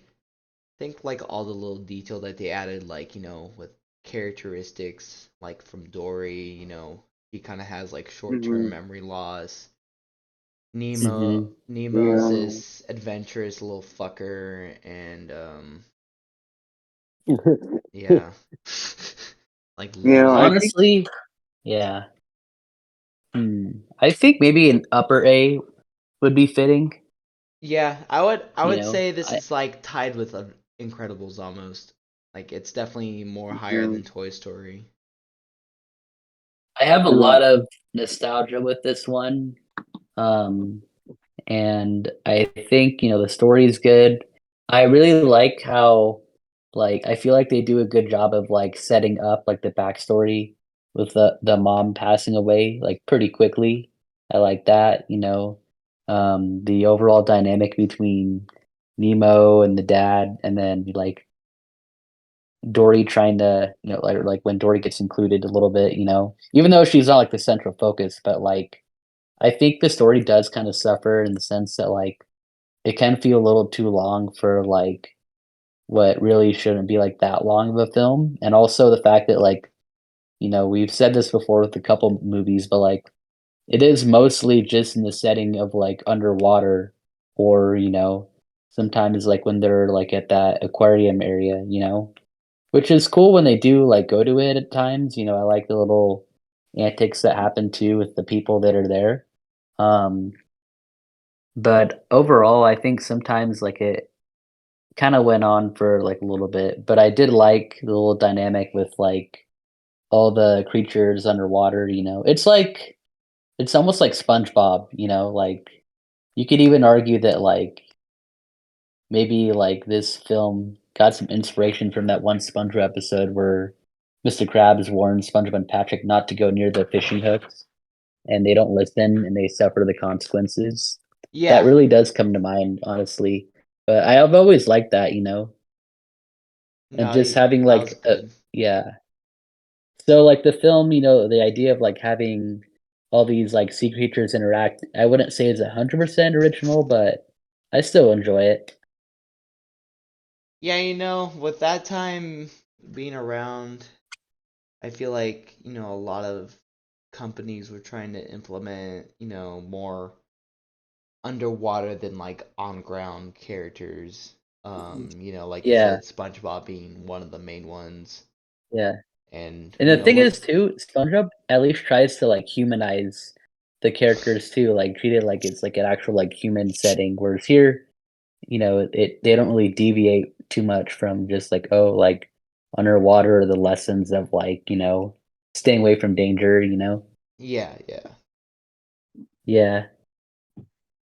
think like all the little detail that they added, like, with characteristics, like from Dory, he kind of has like short-term Hmm. memory loss. Hmm. Nemo's Yeah. this adventurous little fucker, and yeah, like I Lily. think Honestly, yeah. I think maybe an upper A would be fitting. Yeah, I would say this I is like tied with Incredibles almost. Like it's definitely more higher yeah, than Toy Story. I have a you know, lot of nostalgia with this one. Um, and I think, the story is good. I really like how, like, I feel like they do a good job of like setting up like the backstory with the mom passing away like pretty quickly. I like that. The overall dynamic between Nemo and the dad, and then like Dory trying to, like when Dory gets included a little bit, even though she's not like the central focus, but like I think the story does kind of suffer in the sense that like it can feel a little too long for like what really shouldn't be like that long of a film. And also the fact that like, we've said this before with a couple movies, but like it is mostly just in the setting of like underwater or, sometimes like when they're like at that aquarium area. Which is cool when they do like go to it at times. I like the little antics that happen too with the people that are there. Um, but overall, I think sometimes like it kind of went on for like a little bit. But I did like the little dynamic with like all the creatures underwater. It's almost like SpongeBob. Like you could even argue that like maybe like this film got some inspiration from that one SpongeBob episode where Mr. Krabs warns SpongeBob and Patrick not to go near the fishing hooks, and they don't listen and they suffer the consequences. That Yeah, really does come to mind, honestly. But I have always liked that, and no, just having that was like, good. yeah. So like the film, the idea of like having all these like sea creatures interact, I wouldn't say is 100% original, but I still enjoy it. Yeah, with that time being around, I feel like, a lot of companies were trying to implement, more underwater than like on ground characters. Like you Yeah, said, SpongeBob being one of the main ones. yeah. And, And the thing with is too, SpongeBob at least tries to like humanize the characters too, like treat it like it's like an actual like human setting. Whereas here, they don't really deviate too much from just like, oh, like underwater, the lessons of like, staying away from danger. yeah, yeah. Yeah.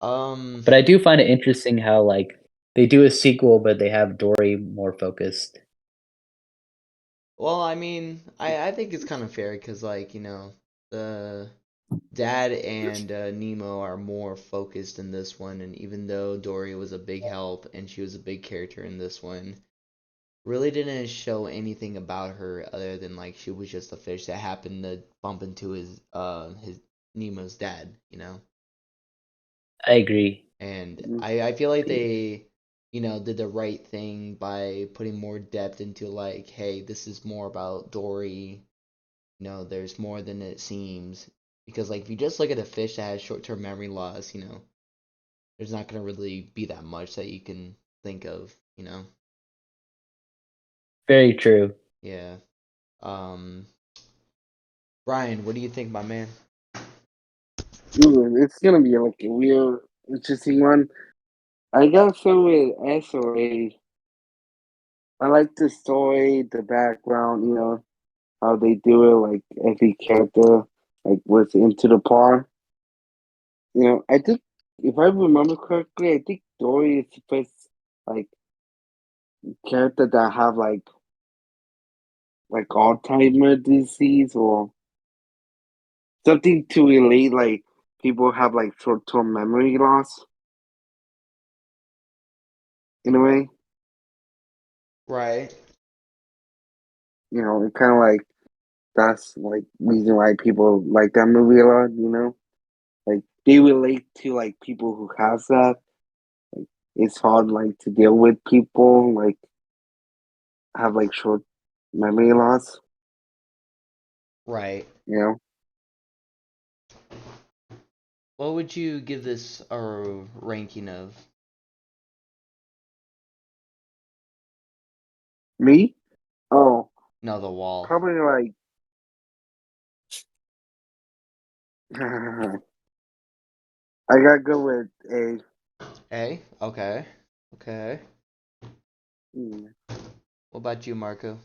Um, But I do find it interesting how like they do a sequel but they have Dory more focused. well, I mean, I think it's kind of fair because, like, the Dad and Nemo are more focused in this one, and even though Dory was a big help and she was a big character in this one, really didn't show anything about her other than like she was just a fish that happened to bump into his Nemo's dad. I agree. And I feel like they, did the right thing by putting more depth into like, hey, this is more about Dory. There's more than it seems. Because like if you just look at a fish that has short term memory loss, there's not gonna really be that much that you can think of. Very true. Yeah. Um Brian, what do you think, my man? it's gonna be like a weird, interesting one. I gotta say with SOA, I like the story, the background, how they do it, like every character, like was into the part. I think if I remember correctly, I think Dory is the first like character that have like Alzheimer disease or something to relate, like people have like short term memory loss in a way. Right. It kind of like that's like reason why people like that movie a lot. Like they relate to like people who has that. Like it's hard like to deal with people like have like short memory loss. Right. You know, What would you give this a ranking of? me. Oh, No, the wall. probably like. I got good with a. A? Okay. Okay. Mm. What about you, Marco?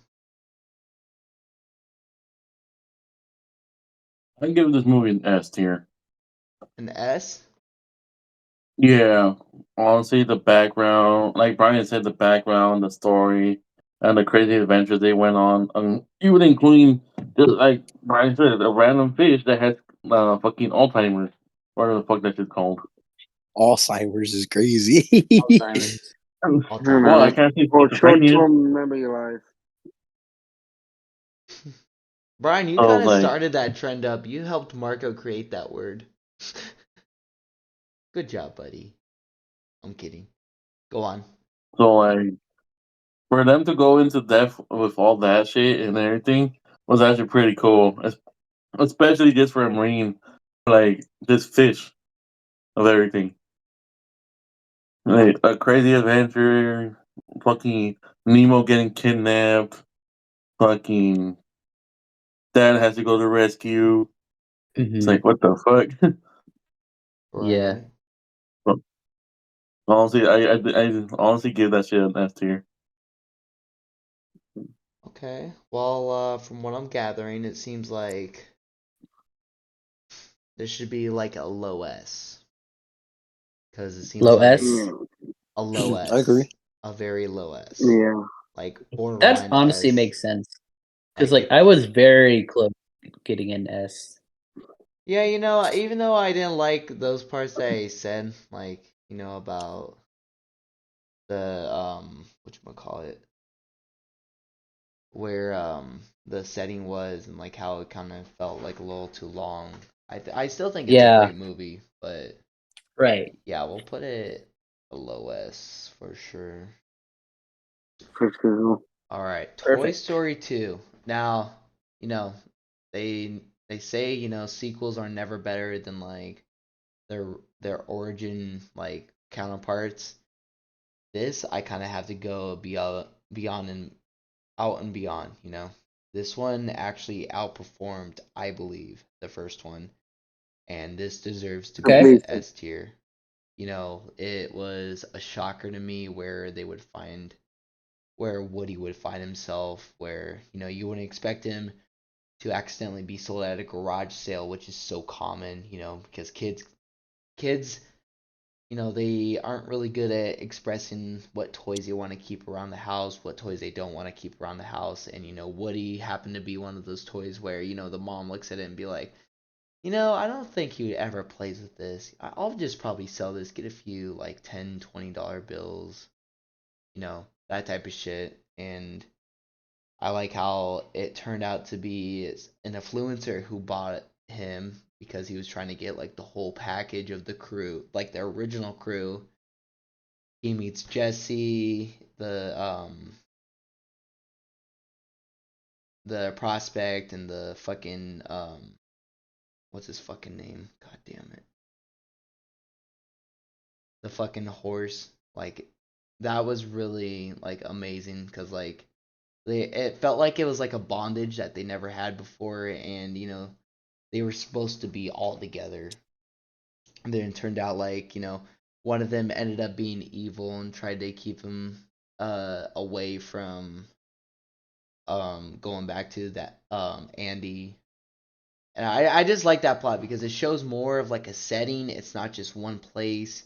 I give this movie an S tier. An S? Yeah, honestly, the background, like Brian said, the background, the story, and the crazy adventures they went on, even including, just like Brian said, a random fish that has fucking Alzheimer's, whatever the fuck that shit's called. Alzheimer's is crazy. Alzheimer's. Well, I Alzheimer's. can't say Or schizophrenia. short-term memory loss. Brian, you So kind of like, started that trend up. You helped Marco create that word. Good job, buddy. I'm kidding. Go on. so like, for them to go into depth with all that shit and everything was actually pretty cool, especially just for a marine, like this fish of everything. Like a crazy adventure, fucking Nemo getting kidnapped, fucking dad has to go to rescue. It's Hmm. like what the fuck? Yeah. Right. But honestly, I honestly give that shit an S tier. Okay. Well, from what I'm gathering, it seems like there should be like a low S. Because it seems Low like S. it's Yeah. a low I agree. S. A very low S. Yeah. Like That borderline honestly S. makes sense. Because Like like it. I was very close to getting an S. Yeah, even though I didn't like those parts that I said, like, about the whatchamacallit, where the setting was and like how it kind of felt like a little too long. I still think it's a Yeah. great movie, but Right. yeah, we'll put it a low S for sure. For sure. All right, Toy Perfect. Story 2. Now, you know, they say, sequels are never better than like their origin like counterparts. This I kind of have to go beyond and out and beyond. This one actually outperformed, I believe, the first one, and this deserves to be Okay. a Amazing. S tier. It was a shocker to me where Woody would find himself, where, you wouldn't expect him to accidentally be sold at a garage sale, which is so common, because kids, they aren't really good at expressing what toys they want to keep around the house, what toys they don't want to keep around the house. And, Woody happened to be one of those toys where, the mom looks at it and be like, I don't think he ever plays with this. I'll just probably sell this, get a few like $10, $20 bills, that type of shit. And I like how it turned out to be an influencer who bought him because he was trying to get like the whole package of the crew, like the original crew. He meets Jesse, the prospect, and the fucking what's his fucking name? God damn it. The fucking horse. Like that was really like amazing because like it felt like it was like a bondage that they never had before, and they were supposed to be all together. And then it turned out like, one of them ended up being evil and tried to keep him away from going back to that Andy. And I just like that plot because it shows more of like a setting. It's not just one place.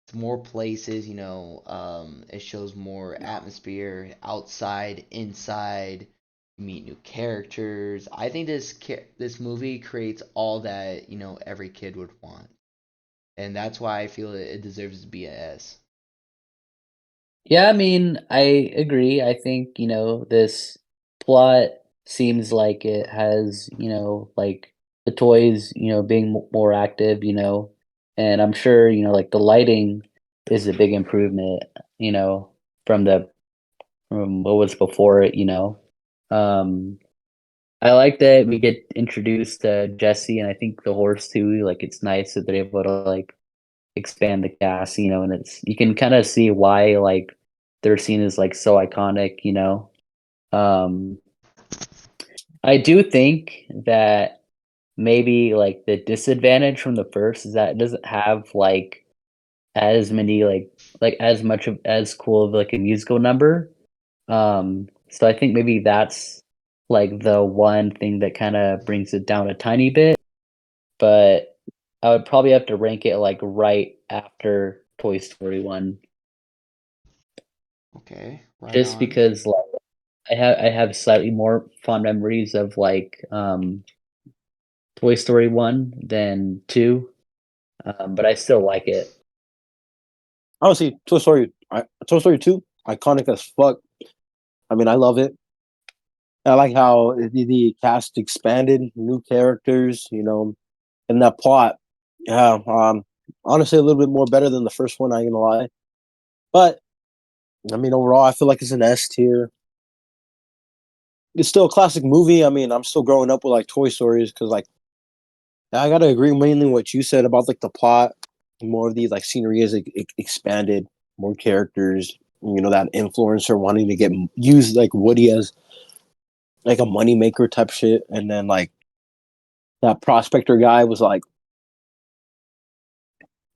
It's more places, it shows more atmosphere outside, inside. You meet new characters. I think this movie creates all that, every kid would want. And that's why I feel it deserves to be a S. Yeah, I mean, I agree. I think, this plot seems like it has, like the toys, being more active, and I'm sure, like the lighting is a big improvement, from the from what was before it. I like that we get introduced to Jesse and I think the horse too. Like it's nice that they're able to like expand the cast, and you can kind of see why like they're seen as like so iconic. Um, I do think that maybe like the disadvantage from the first is that it doesn't have like as many like as much of as cool of like a musical number. So I think maybe that's like the one thing that kind of brings it down a tiny bit, but I would probably have to rank it like right after Toy Story 1 Okay, right just on. because like I have slightly more fond memories of like Toy Story 1 than 2. But I still like it. Honestly, Toy Story 2, iconic as fuck. I mean, I love it. I like how the cast expanded, new characters, and that plot. Yeah, honestly, a little bit more better than the first one. I ain't gonna lie, but I mean, overall, I feel like it's an S tier. It's still a classic movie. I mean, I'm still growing up with like Toy Stories because, like, I gotta agree mainly what you said about like the plot. More of the like scenery is expanded, more characters. That influencer wanting to get use like Woody as like a moneymaker type shit, and then like that prospector guy was like,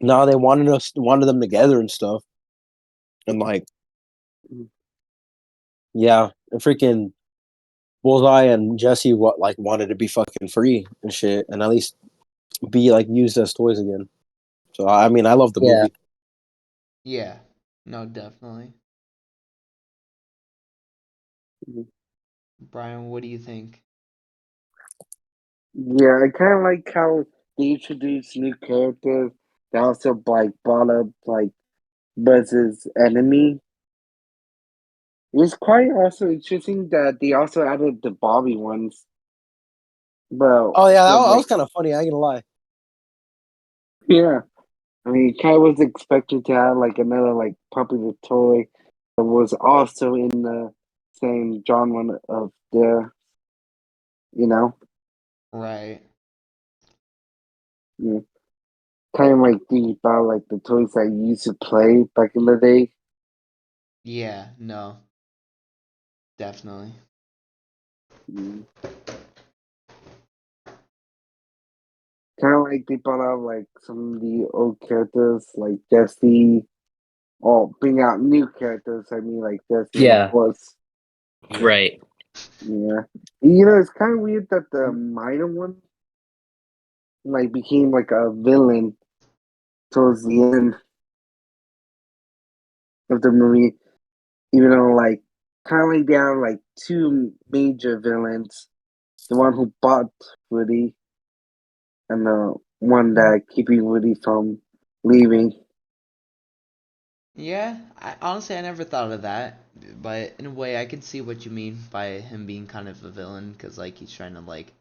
no, they wanted them together and stuff, and like, yeah, and freaking Bullseye and Jesse wanted to be fucking free and shit, and at least be like used as toys again. So I mean, I love the Yeah. movie. Yeah, no, definitely. Brian, what do you think? Yeah, I kind of like how they introduce new characters. They also like brought up like Buzz's enemy. It was quite also interesting that they also added the Bobby ones. But Oh yeah, that like was kind of funny. I ain't gonna lie. yeah, I mean, kind of was expected to have like another like popular toy that was also in the same genre of the you know, Right. yeah. Kind of like think about like the toys that you used to play back in the day. Yeah, no, definitely. Mm. Kind of like they brought out like some of the old characters like Jesse, or bring out new characters. I mean, like Jesse and the Yeah. horse. Right. Yeah, it's kind of weird that the minor one like became like a villain towards the end of the movie. Even though like kind of like they have like two major villains, the one who bought Woody and the one that keeping Woody from leaving. Yeah, honestly I never thought of that, but in a way I can see what you mean by him being kind of a villain, because like he's trying to like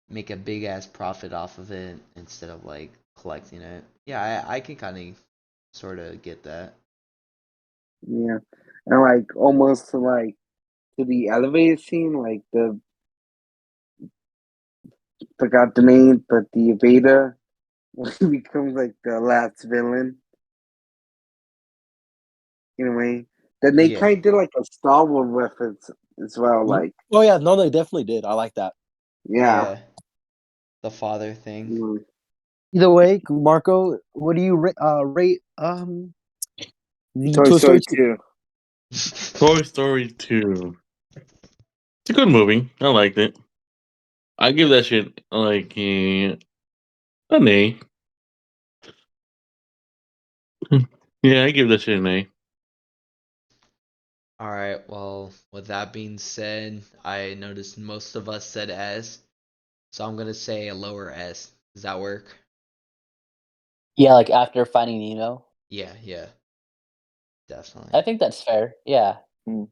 make a big ass profit off of it instead of like collecting it. Yeah, I can kind of sort of get that. Yeah, and like almost like to the elevator scene, like the forgot the name, but the Vader becomes like the last villain in a way. Then they Yeah, kind of did like a Star Wars reference as well. Like, Oh yeah, no, they definitely did. I like that. yeah, yeah, the father thing. mm, Either way, Marco, what do you rate the Toy Toy Story Story 2? 2. Toy Story 2. It's a good movie. I liked it. I give that shit like an A. Yeah, I give that shit an A. All right, well, with that being said, I noticed most of us said S, so I'm gonna say a lower S. Does that work? Yeah, like after Finding Nemo. Yeah, yeah, definitely. I think that's fair. Yeah. Mm.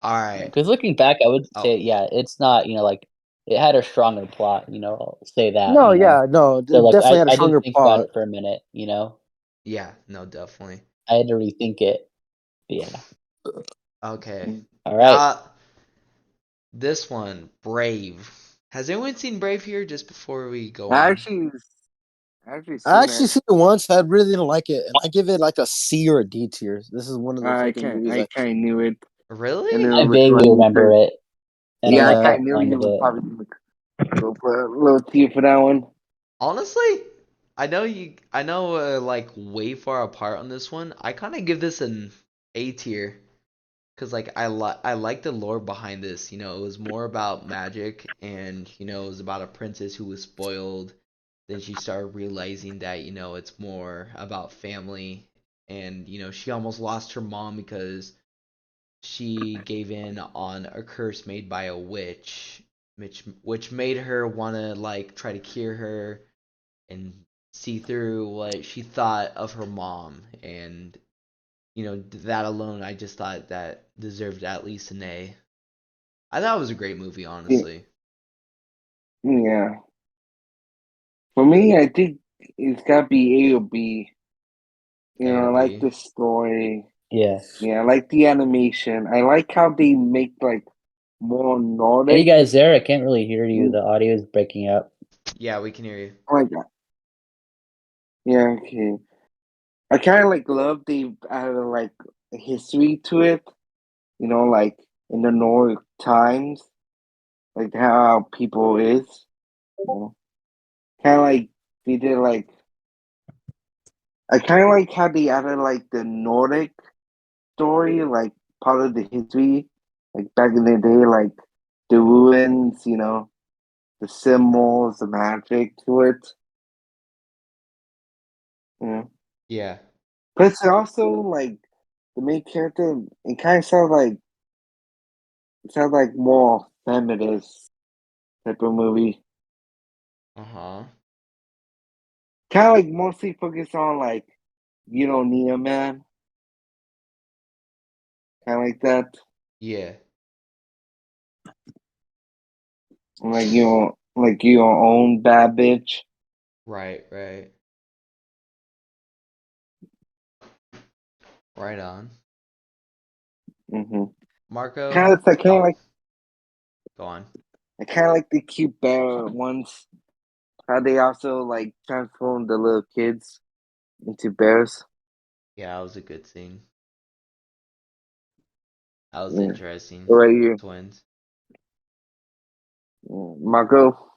All right. Because looking back, I would Oh, say, yeah, it's not, like it had a stronger plot, I'll say No, that. yeah, no, So like definitely had a I did stronger think about plot. it for a minute. yeah, no, definitely. I had to rethink it. But yeah. Okay. All right. This one, Brave. Has anyone seen Brave here? Just before we go I on. actually I seen actually it. seen it once. I really didn't like it, and I give it like a C or a D tier. This is one of the fucking movies I I. kind of knew it, and Really? I it was vaguely funny remember because it, and I yeah, I like Yeah, kind that of knew point you of would it. probably go for a little T for that one. Honestly, I know like way far apart on this one. I kind of give this an A tier. Cause like I like the lore behind this. You know, it was more about magic, and it was about a princess who was spoiled. Then she started realizing that it's more about family, and she almost lost her mom because she gave in on a curse made by a witch, which made her wanna like try to cure her and see through what she thought of her mom, and that alone, I just thought that deserved at least an A. I thought it was a great movie, Yeah, honestly. yeah. For me, I think it's gotta be A or B. A or I like B. the story. Yeah. Yeah, I like the animation. I like how they make like more Are you Nordic. guys there? I can't really hear you. Mm, The audio is breaking up. Yeah, we can hear you. like that. Yeah, okay. I kind of like love they added like a history to it. Like in the Nordic times, like how people is. Kind of like they did like I kind of like how they added like the Nordic story, like part of the history, like back in the day, like the ruins, the symbols, the magic to it. You know. Yeah. Plus, it also like the main character. It kind of sounds like more feminist type of movie. Uh-huh. Kind of like mostly focused on like you don't need a man, kind of like that. Yeah. Like your own bad bitch. Right, right. Right on. Hmm. Marco? Kind of I kind of Oh, like go on. I kind of like the cute bear ones. How they also like transform the little kids into bears. Yeah, that was a good scene. That was Yeah. interesting. What about you, Twins. Marco?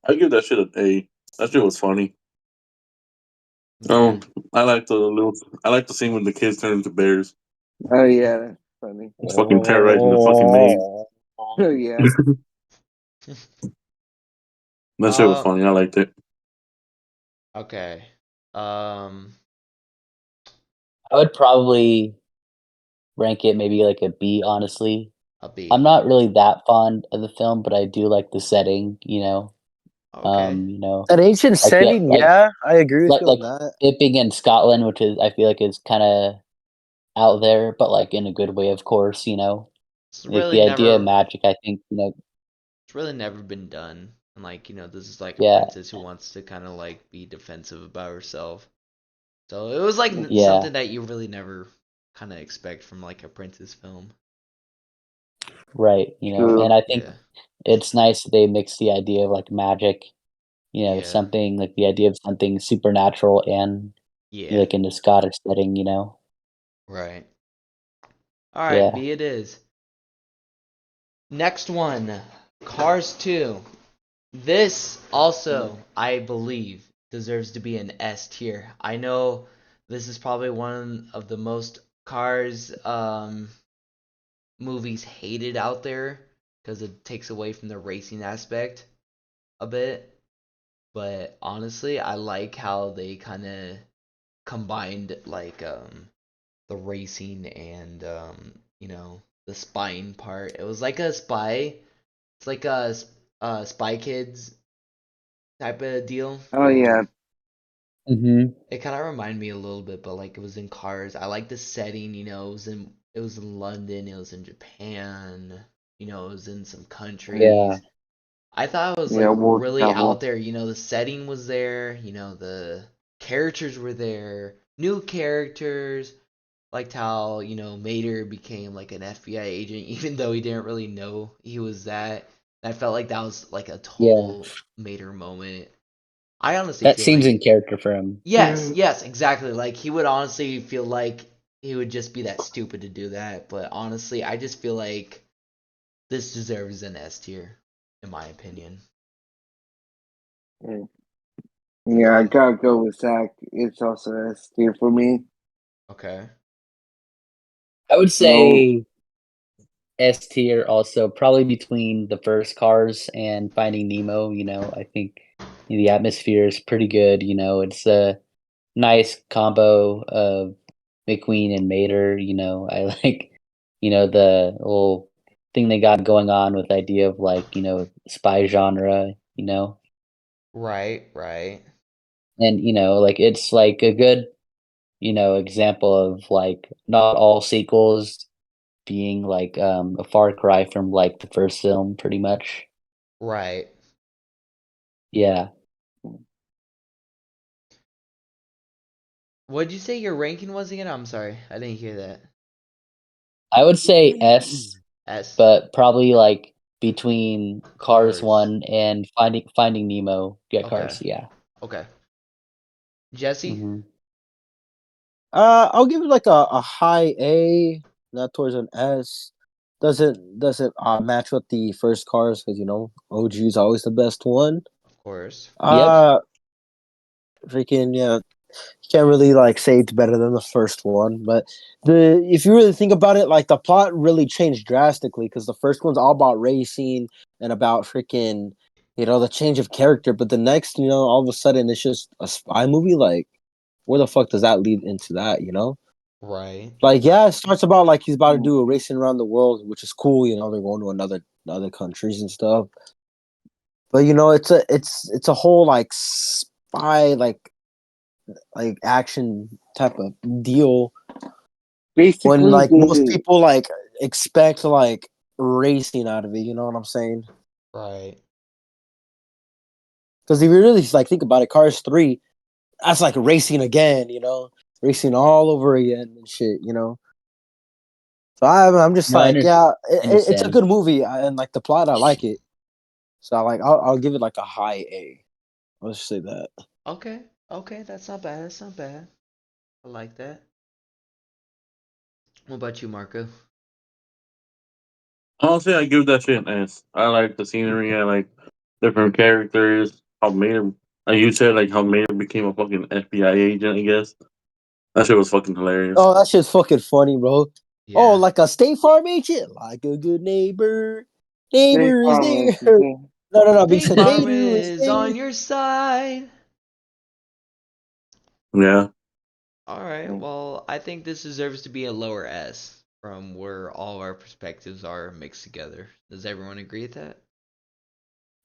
I give that shit an A. That shit was funny. Yeah. I like I like the scene when the kids turn into bears. Oh yeah, that's funny. It's fucking terrorizing the fucking maze. Oh yeah. That shit was Uh, funny. I liked it. okay. Um, I would probably rank it maybe like a B, honestly. a I'm B. not really that fond of the film, but I do like the setting, Okay. that ancient like the setting. Yeah, I agree with you like on that. it being in Scotland, which is I feel like is kind of out there, but like in a good way, of course, It's Like really the idea of never magic, I think, it's really never been done. And like, this is like a yeah, princess who wants to kind of like be defensive about herself. So it was like Hmm. yeah, something that you really never kind of expect from like a princess film. right, and True. I think Yeah. it's nice that they mix the idea of like magic, Yeah. something like the idea of something supernatural and Yeah. like in the Scottish setting, Right. All right, yeah, B it is. Next one, Cars 2. This also, I believe, deserves to be an S tier. I know this is probably one of the most Cars movies hated out there because it takes away from the racing aspect a bit. But honestly, I like how they kind of combined like the racing and the spying part. It was like a spy. It's like a Spy Kids type of deal. Oh yeah. hmm It kind of reminded me a little bit, but like it was in cars. I like the setting. It was in London. It was in Japan. It was in some yeah, countries. I thought it was Yeah. like World really out travel. there. The setting was there. The characters were there. New characters. Liked how, Mater became like an FBI agent, even though he didn't really know he was that. I felt like that was like a Yeah, total Mater moment. I honestly that feel seems in like, character for him. yes, yes, exactly. Like he would honestly feel like he would just be that stupid to do that. But honestly, I just feel like this deserves an S tier, in my opinion. Yeah, I gotta go with Zach. It's also S tier for me. Okay. I would No, say S tier also probably between the first Cars and Finding Nemo. I think the atmosphere is pretty good. It's a nice combo of McQueen and Mater. I like, the little thing they got going on with the idea of like, spy genre. Right, right, And, like it's like a good, example of like not all sequels being like a far cry from like the first film pretty much. right. Yeah. What'd you say your ranking was again? I'm sorry, I didn't hear that. I would say S, S. but probably like between Cars Cars. 1 and Finding Nemo. Yeah, Okay. Cars, yeah. Okay. Jesse? Hmm. I'll give it like a high A, not towards an S. Doesn't match with the first Cars because OG is always the best one. Of course. Yep. Uh, freaking yeah, can't really like say it's better than the first one, but the if you really think about it, like the plot really changed drastically because the first one's all about racing and about freaking the change of character, but the next all of a sudden it's just a spy movie. Like where the fuck does that lead into that? Right. Like yeah, it starts about like he's about to do a racing around the world, which is cool. They're going to other countries and stuff, but it's a whole like spy like action type of deal when basically like most people like expect like racing out of it. You know what I'm saying? Right. Because if you really like think about it, Cars 3, that's like racing again. Racing all over again and shit. So I'm just No, I like, yeah, it's a understand. good movie and like the plot, I like it. So I'll give it like a high A. Let's say that. Okay. Okay, that's not bad. That's not bad. I like that. What about you, Marco? Honestly, I give that shit an S. I like the scenery. I like different characters. How Mater, like you said, like how Mater became a fucking FBI agent. I guess that shit was fucking hilarious. Oh, that shit's fucking funny, bro. Oh, Yeah. like a State Farm agent, like a good neighbor. State Neighbor is Farm there. is the thing. No. But he State said Farm Mater is is there. on your side. Yeah. Alright, well, I think this deserves to be a lower S from where all our perspectives are mixed together. Does everyone agree with that?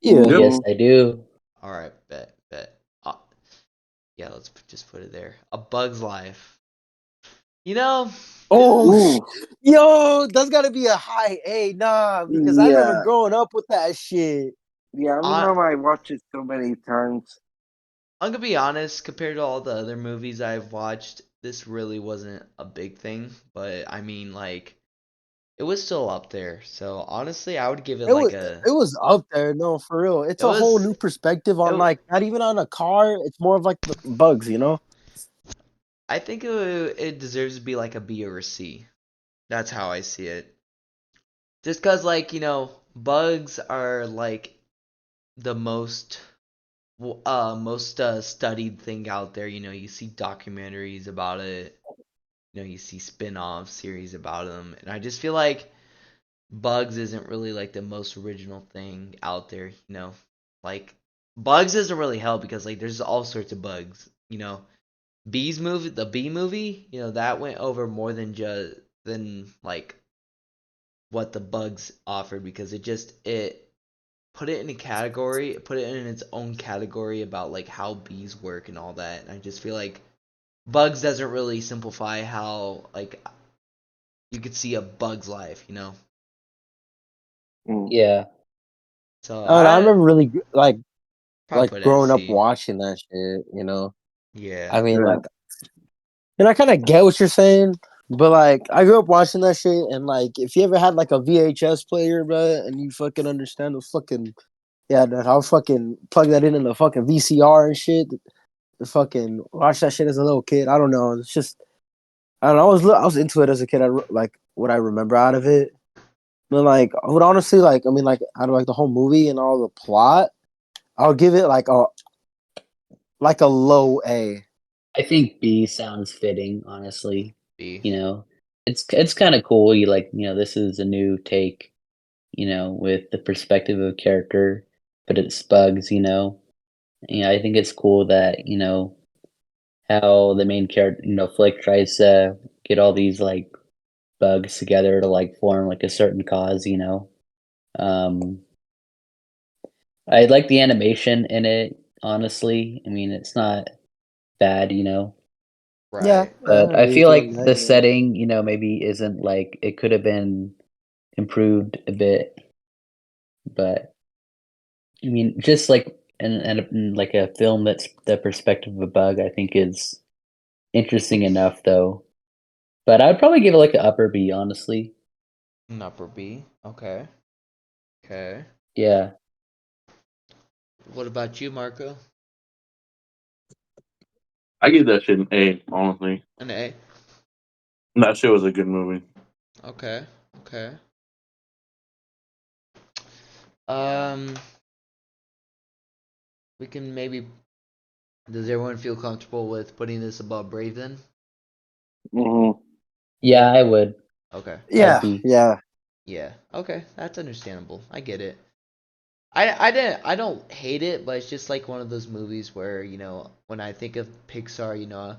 Yeah. Yep. Yes, I do. Alright, bet, bet. Yeah, let's just put it there. A Bug's Life. You know, Oh, Ooh, yo, that's gotta be a high A, nah, because I remember yeah, growing up with that shit. yeah. I I, remember I watched it so many times. I'm gonna be honest, compared to all the other movies I've watched, this really wasn't a big thing. But I mean, like, it was still up there. So honestly, I would give it It like was a. it was up there, no, for real. It's It a whole was. new perspective on It, like not even on a car. It's more of like the bugs. I think it deserves to be like a B or a C. That's how I see it. Just cause like bugs are like the most studied thing out there. You see documentaries about it. You see spin-off series about them, and I just feel like bugs isn't really like the most original thing out there. Like bugs doesn't really help because like there's all sorts of bugs. The Bee movie, that went over more than like what the bugs offered because it put it in a category, put it in its own category about like how bees work and all that. And I just feel like bugs doesn't really simplify how like you could see a bug's life. Mm. Yeah. So I I remember really probably like put it at growing up C. watching that shit. Yeah. I mean, Yeah, like, and I kind of get what you're saying, But like, I grew up watching that shit, and like, if you ever had like a VHS player, bro, and you fucking understand the fucking yeah, dude, I'll fucking plug that in the fucking VCR and shit. The fucking watch that shit as a little kid. I don't know. It's just I don't know. I was into it as a kid. Like what I remember out of it. But like, I would honestly like. I mean, like out of like the whole movie and all the plot, I would give it like a low A. I think B sounds fitting, honestly. B. You know, it's kind of cool. You like, this is a new take, with the perspective of a character, but it's bugs. I think it's cool that how the main character, Flick tries to get all these like bugs together to like form like a certain cause. Um, I like the animation in it. Honestly, I mean, it's not bad. Yeah, Right. I But I agree feel with you on like that. the Yeah. setting, maybe isn't like it could have been improved a bit. But I mean, just like and like a film that's the perspective of a bug, I think is interesting enough though. But I'd probably give it like an upper B, honestly. An upper B. Okay. Okay. Yeah. What about you, Marco? I give that shit an A. Honestly, An A. that shit was a good movie. Okay. Okay. Um, we can maybe. Does everyone feel comfortable with putting this above Brave then? Mm-hmm. Yeah, I would. Okay. I'd Yeah, be. yeah. Yeah. Okay. That's understandable. I get it. I don't hate it, but it's just like one of those movies where, when I think of Pixar,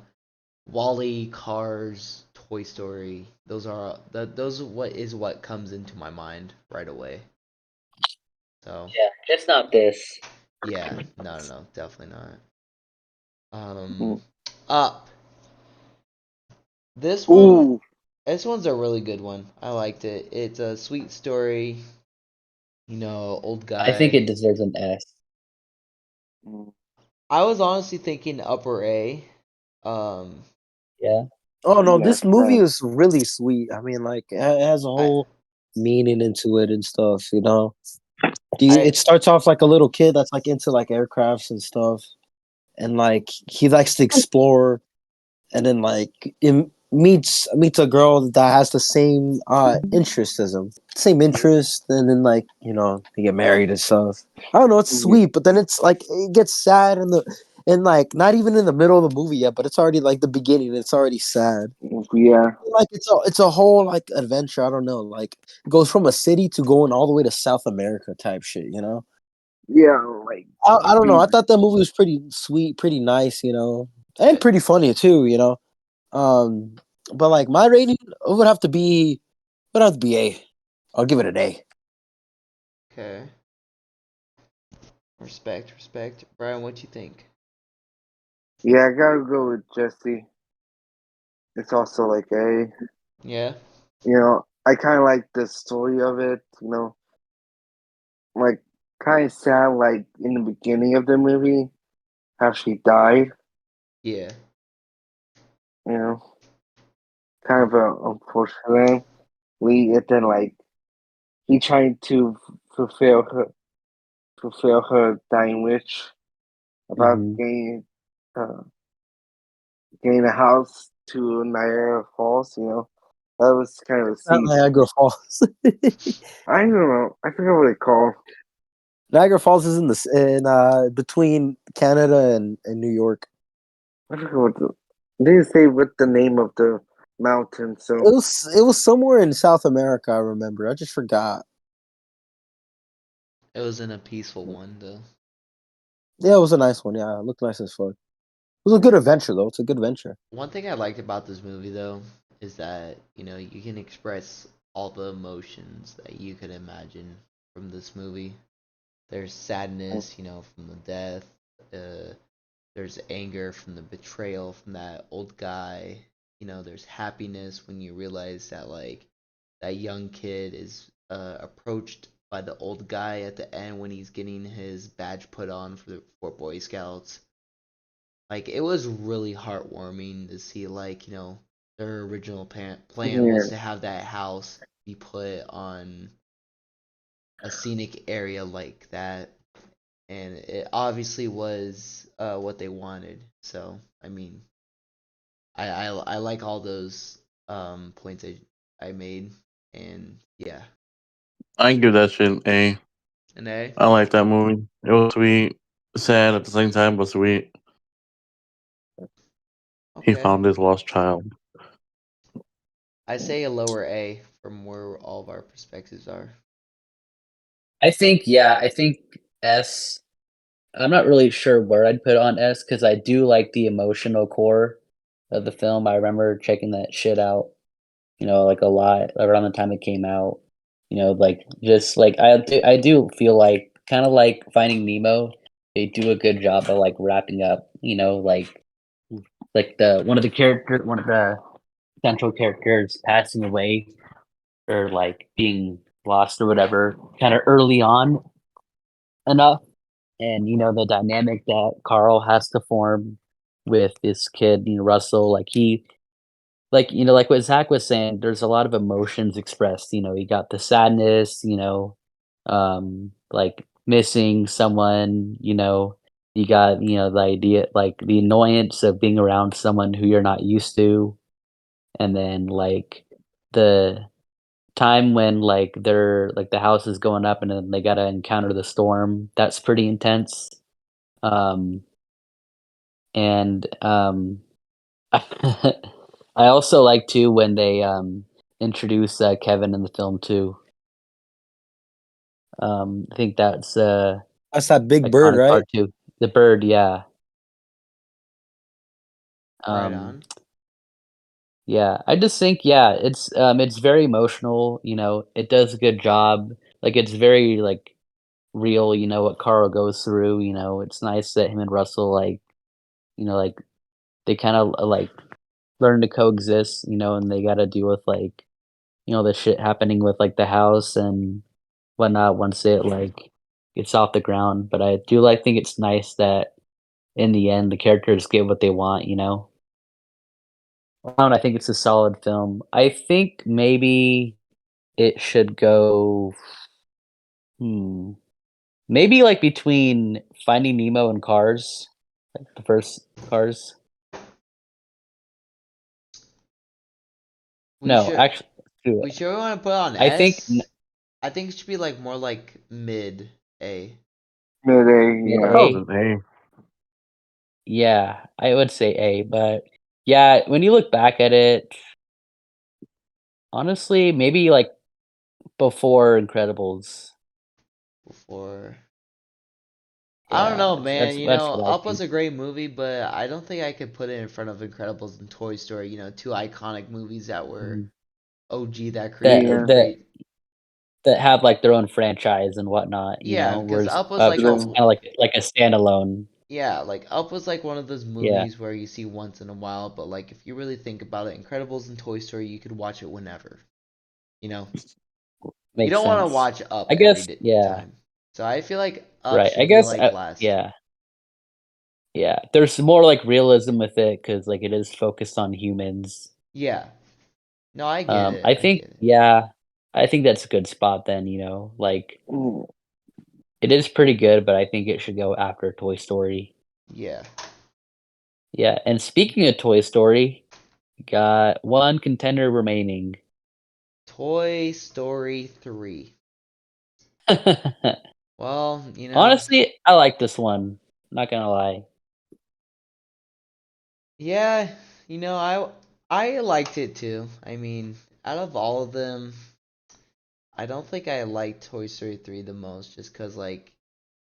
Wally, Cars, Toy Story, those what comes into my mind right away. So, Yeah, just not this. yeah. No, no, no, definitely not. Mm. Up. This one Ooh. this one's a really good one. I liked it. It's a sweet story, old I think it guy. deserves an S. Mm. I was honestly thinking upper A. Um, Yeah. Oh no, Yeah. this movie is really sweet. I mean, like it has a I whole meaning into it and stuff. You know, I it starts off like a little kid that's like into like aircrafts and stuff, and like he likes to explore, and then like it meets a girl that has the same interest as him, same interest, and then like they get married and stuff. I don't know, it's Yeah. sweet, but then it's like it gets sad in the and like not even in the middle of the movie yet, but it's already like the beginning. It's already sad. Yeah. Like it's a whole like adventure. I don't know. Like it goes from a city to going all the way to South America type shit. Yeah. Like I don't know. be. I thought that movie was pretty sweet, pretty nice. And pretty funny too. Um, but like my rating would have to be A. I'll give it an A. okay. Respect, respect. Brian, what you think? Yeah, I gotta go with Jesse. It's also like a. Yeah. I kind of like the story of it. Like kind of sad. Like in the beginning of the movie, how she died. Yeah. You know, kind of unfortunately. And then like he trying to fulfill her fulfill her dying wish about Hmm. uh, getting a house to Niagara Falls. That was kind of Not sweet. Niagara Falls. I don't know. I forgot what they call. Niagara Falls is in between Canada and New York. I forgot what they didn't say what the name of the mountain. So It was somewhere in South America. I remember. I just forgot. It was in a peaceful one though. Yeah, it was a nice one. Yeah, it looked nice as fuck. It was a good adventure though. It's a good adventure. One thing I liked about this movie though is that, you can express all the emotions that you could imagine from this movie. There's sadness, from the death. There's anger from the betrayal from that old guy. There's happiness when you realize that like that young kid is approached by the old guy at the end when he's getting his badge put on for Boy Scouts. Like it was really heartwarming to see like Their original plan Yeah. was to have that house be put on a scenic area like that, and it obviously was what they wanted. So I mean, I like all those points I made, and yeah, I give that shit an A. an A. I like that movie. It was sweet, sad at the same time, but sweet. He Okay, found his lost child. I say a lower A from where all of our perspectives are. I think S. I'm not really sure where I'd put it on S because I do like the emotional core of the film. I remember checking that shit out, like a lot around the time it came out. Like just like I do feel like kind of like Finding Nemo, they do a good job of like wrapping up, like one of the central characters passing away or like being lost or whatever, kind of early on enough. And the dynamic that Carl has to form with this kid, Russell, like what Zach was saying, there's a lot of emotions expressed. You got the sadness, like missing someone, you got, the idea, like the annoyance of being around someone who you're not used to. And then like the time when like they're like the house is going up and then they gotta encounter the storm. That's pretty intense. Um, and I also like too when they introduce Kevin in the film too. I think that's That's that big bird, iconic right? part too. The bird, yeah. Right Um, on. yeah, I just think it's very emotional. It does a good job. Like it's very like real. What Carl goes through. It's nice that him and Russell like they kind of like learn to coexist. And they got to deal with like the shit happening with like the house and whatnot once it like gets off the ground. But I do like think it's nice that in the end the characters get what they want. I think it's a solid film. I think maybe it should go hmm, maybe like between Finding Nemo and Cars, like the first Cars. We No, should actually, screw we it. sure want to put on I think S. I think it should be like more like mid A. Mid-A, mid yeah. That was A. an A. Yeah, I would say A, but yeah, when you look back at it, honestly, maybe like before Incredibles. Before. I don't Yeah, know, that's man. that's that's what I Up was think. a great movie, but I don't think I could put it in front of Incredibles and Toy Story. Two iconic movies that were Mhm. OG that That Yeah. that create. that have like their own franchise and whatnot, Yeah, because whereas Up was like Cars True. kind of like a standalone. like Up was like one of those Yeah, movies where you see once in a while, but like if you really think about it, Incredibles and Toy Story, you could watch it whenever. You know, you makes don't want to sense. watch Up I every guess, yeah, time. So I feel like Up right. I should be guess, like last. yeah, yeah. There's more like realism with it because like it is focused on humans. Yeah. No, I get it. I I think, get it. yeah, I think that's a good spot then. Like Mm. it is pretty good, but I think it should go after Toy Story. Yeah. Yeah, and speaking of Toy Story, we got one contender remaining. Toy Story 3. Well, Honestly, I like this one. Not gonna lie. yeah, I liked it too. I mean, out of all of them, I don't think I liked Toy Story 3 the most just cuz like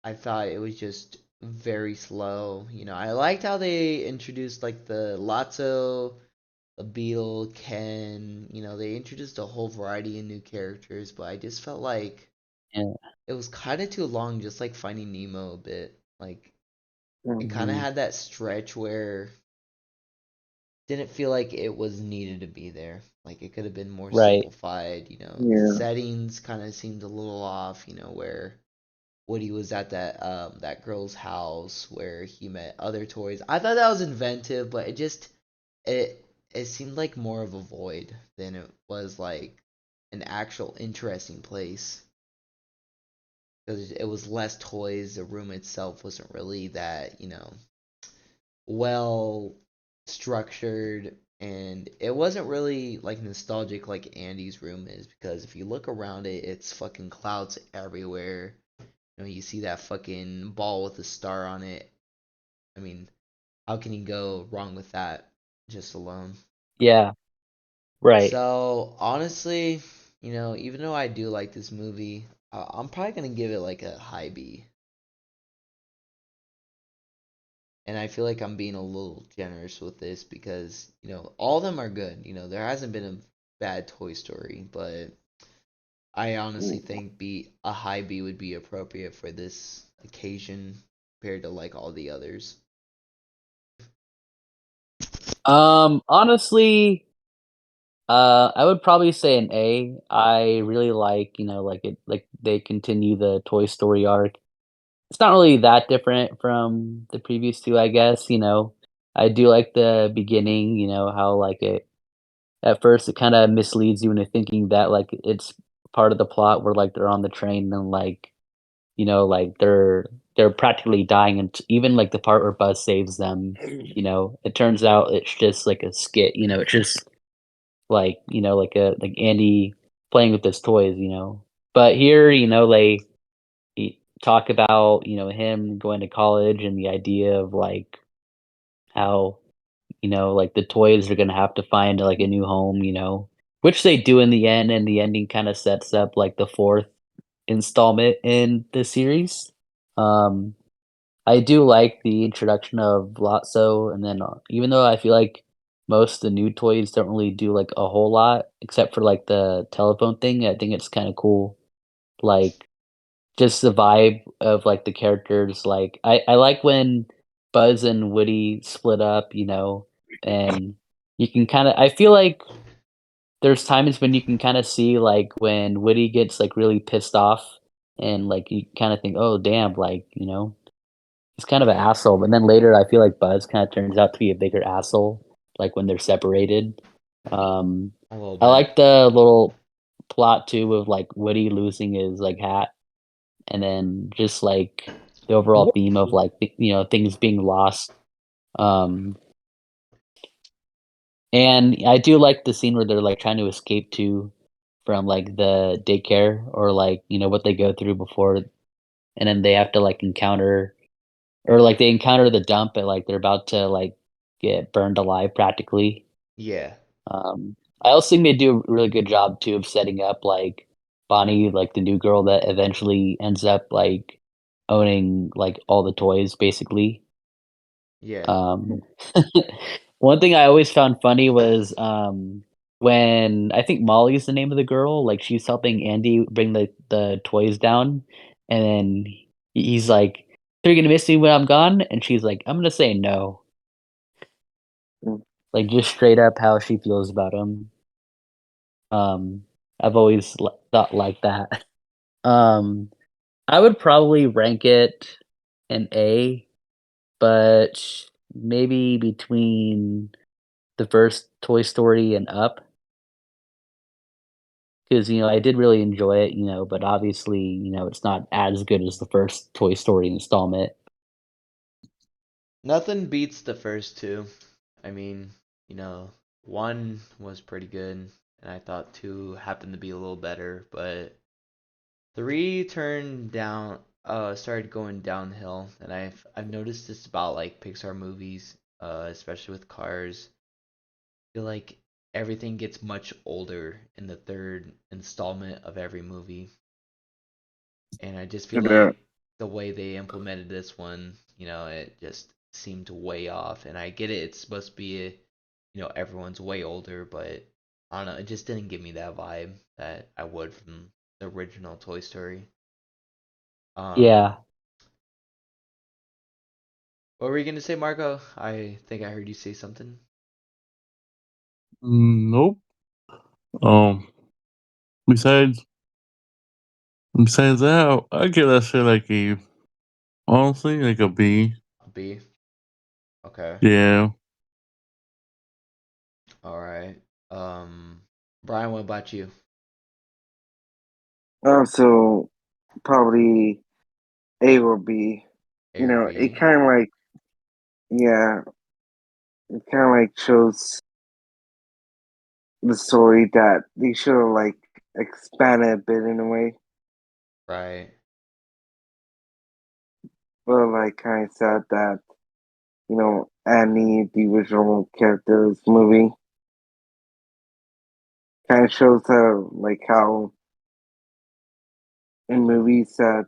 I thought it was just very slow. I liked how they introduced like the Lotso, the Beetle, Ken, they introduced a whole variety of new characters, but I just felt like Yeah. it was kind of too long just like Finding Nemo a bit. Like it kind of Mhm. had that stretch where didn't feel like it was needed to be there. Like it could have been more Right. simplified. The Yeah. settings kind of seemed a little off. Where Woody was at that girl's house where he met other toys. I thought that was inventive, but it it seemed like more of a void than it was like an actual interesting place. Because it was less toys. The room itself wasn't really that, well structured, and it wasn't really like nostalgic like Andy's room is, because if you look around it, it's fucking clouds everywhere. You see that fucking ball with a star on it. I mean, how can you go wrong with that just alone? Yeah, right. So honestly, even though I do like this movie, I'm probably gonna give it like a high B. And I feel like I'm being a little generous with this because, all of them are good. There hasn't been a bad Toy Story, but I honestly think a high B would be appropriate for this occasion compared to like all the others. Honestly, I would probably say an A. I really like, like like they continue the Toy Story arc. It's not really that different from the previous two, I guess. I do like the beginning. How like it at first it kind of misleads you into thinking that like it's part of the plot where like they're on the train and like like they're practically dying, and even like the part where Buzz saves them. It turns out it's just like a skit. It's just like like Andy playing with his toys. But here they talk about him going to college and the idea of like how like the toys are gonna have to find like a new home. Which they do in the end, and the ending kind of sets up like the fourth installment in the series. Um, I do like the introduction of Lotso, and then even though I feel like most of the new toys don't really do like a whole lot, except for like the telephone thing, I think it's kind of cool. Like just the vibe of like the characters. Like I like when Buzz and Woody split up, and you can kind of. I feel like there's times when you can kind of see like when Woody gets like really pissed off, and like you kind of think, oh damn, like he's kind of an asshole, but then later I feel like Buzz kind of turns out to be a bigger asshole, like when they're separated. Um, A little I bit. like the little plot too of like Woody losing his like hat, and then just like the overall theme of like things being lost. Um, and I do like the scene where they're like trying to escape to from like the daycare, or like what they go through before, and then they have to like encounter, or like they encounter the dump, and like they're about to like get burned alive practically. Yeah. I also think they do a really good job too of setting up like Bonnie, like the new girl that eventually ends up like owning like all the toys basically. Yeah. Um, one thing I always found funny was when I think Molly's the name of the girl, like she's helping Andy bring the toys down, and then he's like, "So you're gonna miss me when I'm gone?" And she's like, "I'm gonna say no." Like just straight up how she feels about him. Um, I've always thought like that. Um, I would probably rank it an A, but maybe between the first Toy Story and up, because I did really enjoy it, but obviously, it's not as good as the first Toy Story installment. Nothing beats the first two. I mean, one was pretty good, and I thought two happened to be a little better, but three turned down, started going downhill, and I've noticed this about like Pixar movies, especially with Cars. I feel like everything gets much older in the third installment of every movie, and I just feel Yeah. like the way they implemented this one, it just seemed way off. And I get it; it's supposed to be, everyone's way older, but I don't know, it just didn't give me that vibe that I would from the original Toy Story. Um, Yeah. what were you gonna say, Marco? I think I heard you say something. Nope. Um, besides besides that, I give that shit like a honestly like a B. B. Okay. Yeah. All right. Brian, what about you? So probably A or B. A or It B? kind of like, yeah, it kind of like shows the story that they should have like expanded a bit in a way, Right. but like kind of sad that Annie, the original character of this movie, kind of shows how in movies that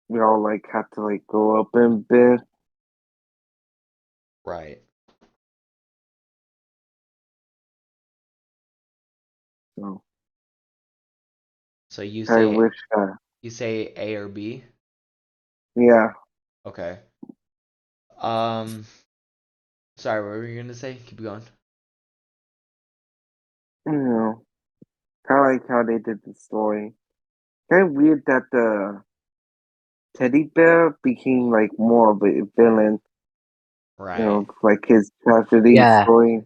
we all like have to like grow up a bit. Right. So So you I say wish that, you say A or B? yeah, Okay. Um, sorry, what were you gonna say? Keep going. you know, kind of like how they did the story. Kind of weird that the teddy bear became like more of a villain. Right. Like his tragedy Yeah, story.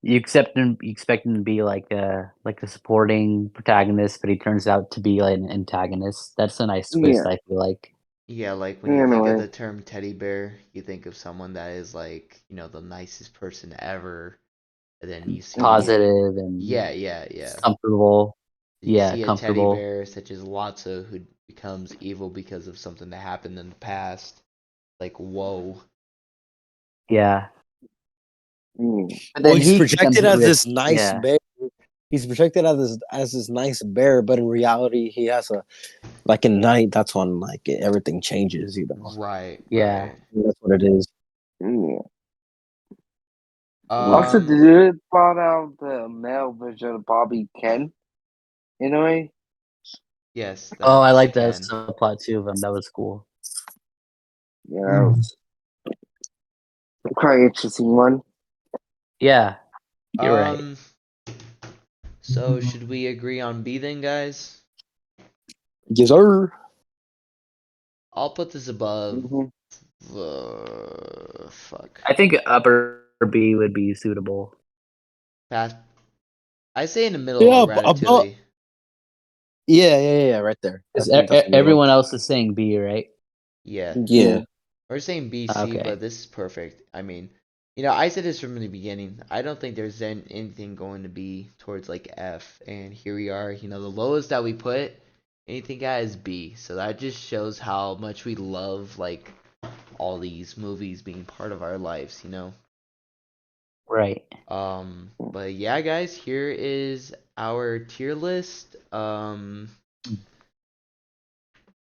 you expect him to be like a supporting protagonist, but he turns out to be like an antagonist. That's a nice twist, Yeah, I feel like. Yeah, like when you think of anyway, the term teddy bear, you think of someone that is like, the nicest person ever. And then you see, mm, Positive and yeah, yeah, yeah. comfortable. You Yeah, see a teddy comfortable. bear such as Lotso who becomes evil because of something that happened in the past. Like, whoa. Yeah. mm, But Well, then he's he becomes projected as with this nice yeah. bear. He's projected as this nice bear, but in reality, he has a like in night. That's when like everything changes. Right, Yeah. right. That's what it is. yeah. Also, Mhm. did Um, you brought out the male version of Bobby Ken in a way? yes, Oh, I that's like the Ken. subplot too of him. That was cool. Yeah, that was quite an interesting one. Yeah, you're right. Um, so should we agree on B then, guys? Yes, sir. I'll put this above Hmm. fuck. I think upper B would be suitable. Fast. I say in the middle Yeah, of above. Ratatouille. Yeah, right there. Because That's the middle. everyone else is saying B, right? Yeah. Yeah, We're saying BC, Okay. but this is perfect. I mean, I said this from the beginning. I don't think there's anything going to be towards like F, and here we are. The lowest that we put anything at is B. So that just shows how much we love like all these movies being part of our lives. Right. But yeah, guys, here is our tier list.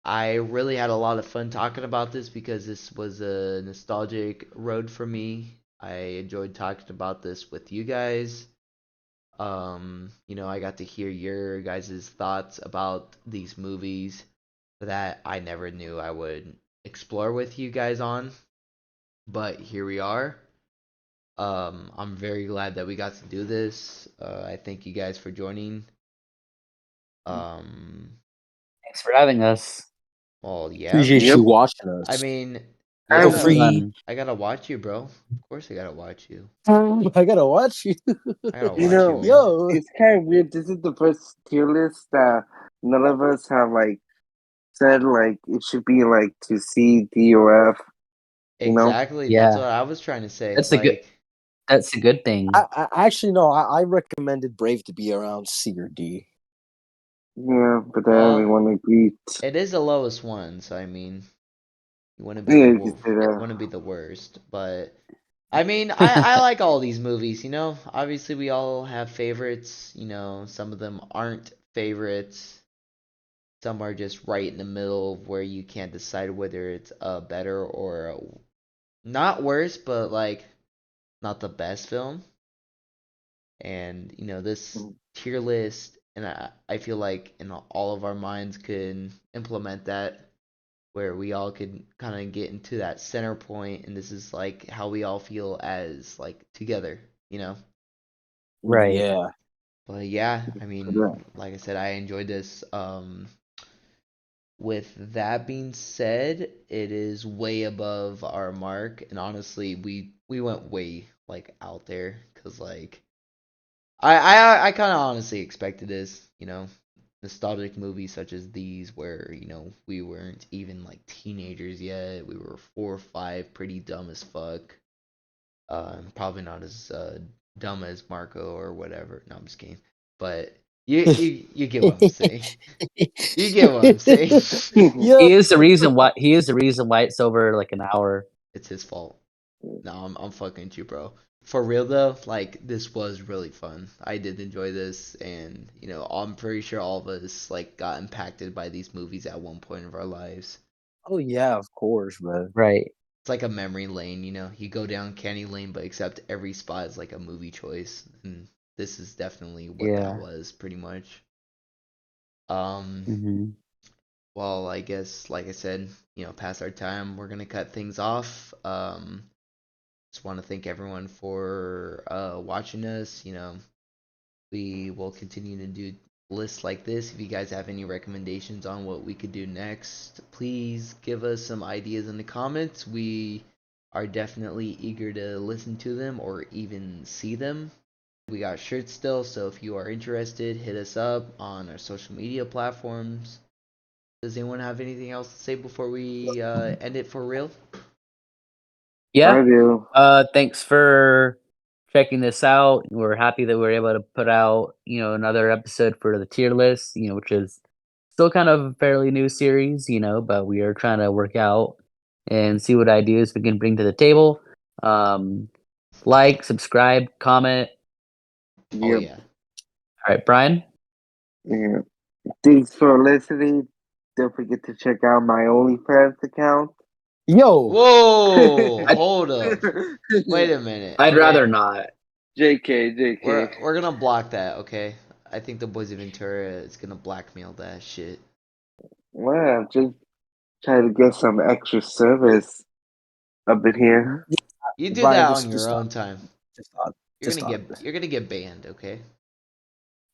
I really had a lot of fun talking about this because this was a nostalgic road for me. I enjoyed talking about this with you guys. I got to hear your guys' thoughts about these movies that I never knew I would explore with you guys on. But here we are. I'm very glad that we got to do this. I thank you guys for joining. Um, Thanks for having us. well, yeah, appreciate Yep. you watching I us. mean, I Feel It was free. fun. I gotta watch you, bro. Of course I gotta watch you. I gotta watch you. I gotta you watch you, know, man. Yo, it's kind of weird. This is the first tier list that none of us have like said like it should be like to C, D, or F. You know? Exactly. That's Yeah. what I was trying to say. That's a good Like, that's a good thing. I actually no. I recommended Brave to be around C or D. Yeah, but then well, everyone agreed. it is the lowest one, so I mean, you wouldn't be Yeah, the you can say that. wouldn't be the worst, but I mean, I like all these movies. Obviously we all have favorites. Some of them aren't favorites. Some are just right in the middle where you can't decide whether it's a better or not worse, but like not the best film. And this tier list, and I feel like all of our minds could implement that, where we all could kind of get into that center point, and this is like how we all feel as like together. Right. Yeah. But yeah, I mean, Yeah. like I said, I enjoyed this. With that being said, it is way above our mark, and honestly, we went way like out there because like I kind of honestly expected this, nostalgic movies such as these where we weren't even like teenagers yet. We were 4 or 5, pretty dumb as fuck. Probably not as dumb as Marco or whatever. No, I'm just kidding. But you get what I'm saying. You get what I'm saying. Yo, He is the reason why. He is the reason why it's over like an hour. It's his fault. No, I'm fucking with you, bro. For real though, like this was really fun. I did enjoy this, and I'm pretty sure all of us like got impacted by these movies at one point of our lives. oh yeah, of course, man. Right. It's like a memory lane, You go down candy lane, but except every spot is like a movie choice, and this is definitely what that Yeah. was, pretty much. Um, Mm-hmm. well, I guess, like I said, past our time, we're gonna cut things off. Just want to thank everyone for watching us. We will continue to do lists like this. If you guys have any recommendations on what we could do next, please give us some ideas in the comments. We are definitely eager to listen to them or even see them. We got shirts still, so if you are interested, hit us up on our social media platforms. Does anyone have anything else to say before we end it for real? Yeah. I do. Thanks for checking this out. We're happy that we were able to put out, another episode for the tier list, which is still kind of a fairly new series, but we are trying to work out and see what ideas we can bring to the table. Like, subscribe, comment. Oh Yep. yeah. All right, Brian. Yeah. Thanks for listening. Don't forget to check out my OnlyFans account. Yo, Whoa, hold up. Wait a minute, I'd rather okay? not. JK. We're gonna block that, okay? I think the boys of Ventura is gonna blackmail that shit. Well, just try to get some extra service up in here. You do Brian, that on just your stop, own time. just stop, You're just gonna stop. get banned, okay?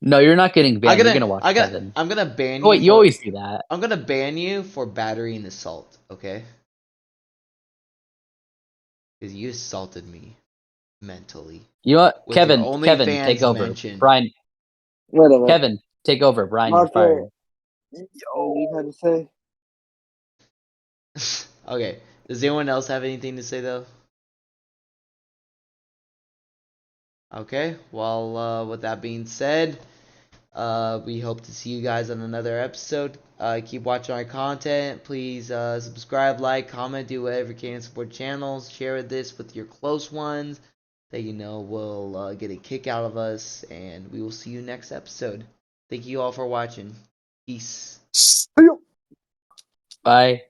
No, you're not getting I'm banned. You're gonna gonna watch I got Kevin. I'm gonna ban Oh you wait, you for always do that. I'm gonna ban you for battery and assault, okay? Because you assaulted me mentally You know what? with your Kevin, take OnlyFans over. mention. Brian, Whatever. Kevin, take over. Brian, you're fired. Marco, what you had to say? Okay. Does anyone else have anything to say though? Okay. Well, with that being said, we hope to see you guys on another episode. Keep watching our content. Please subscribe, like, comment, do whatever you can to support channels. Share this with your close ones that will get a kick out of us. And we will see you next episode. Thank you all for watching. Peace. See ya. Bye.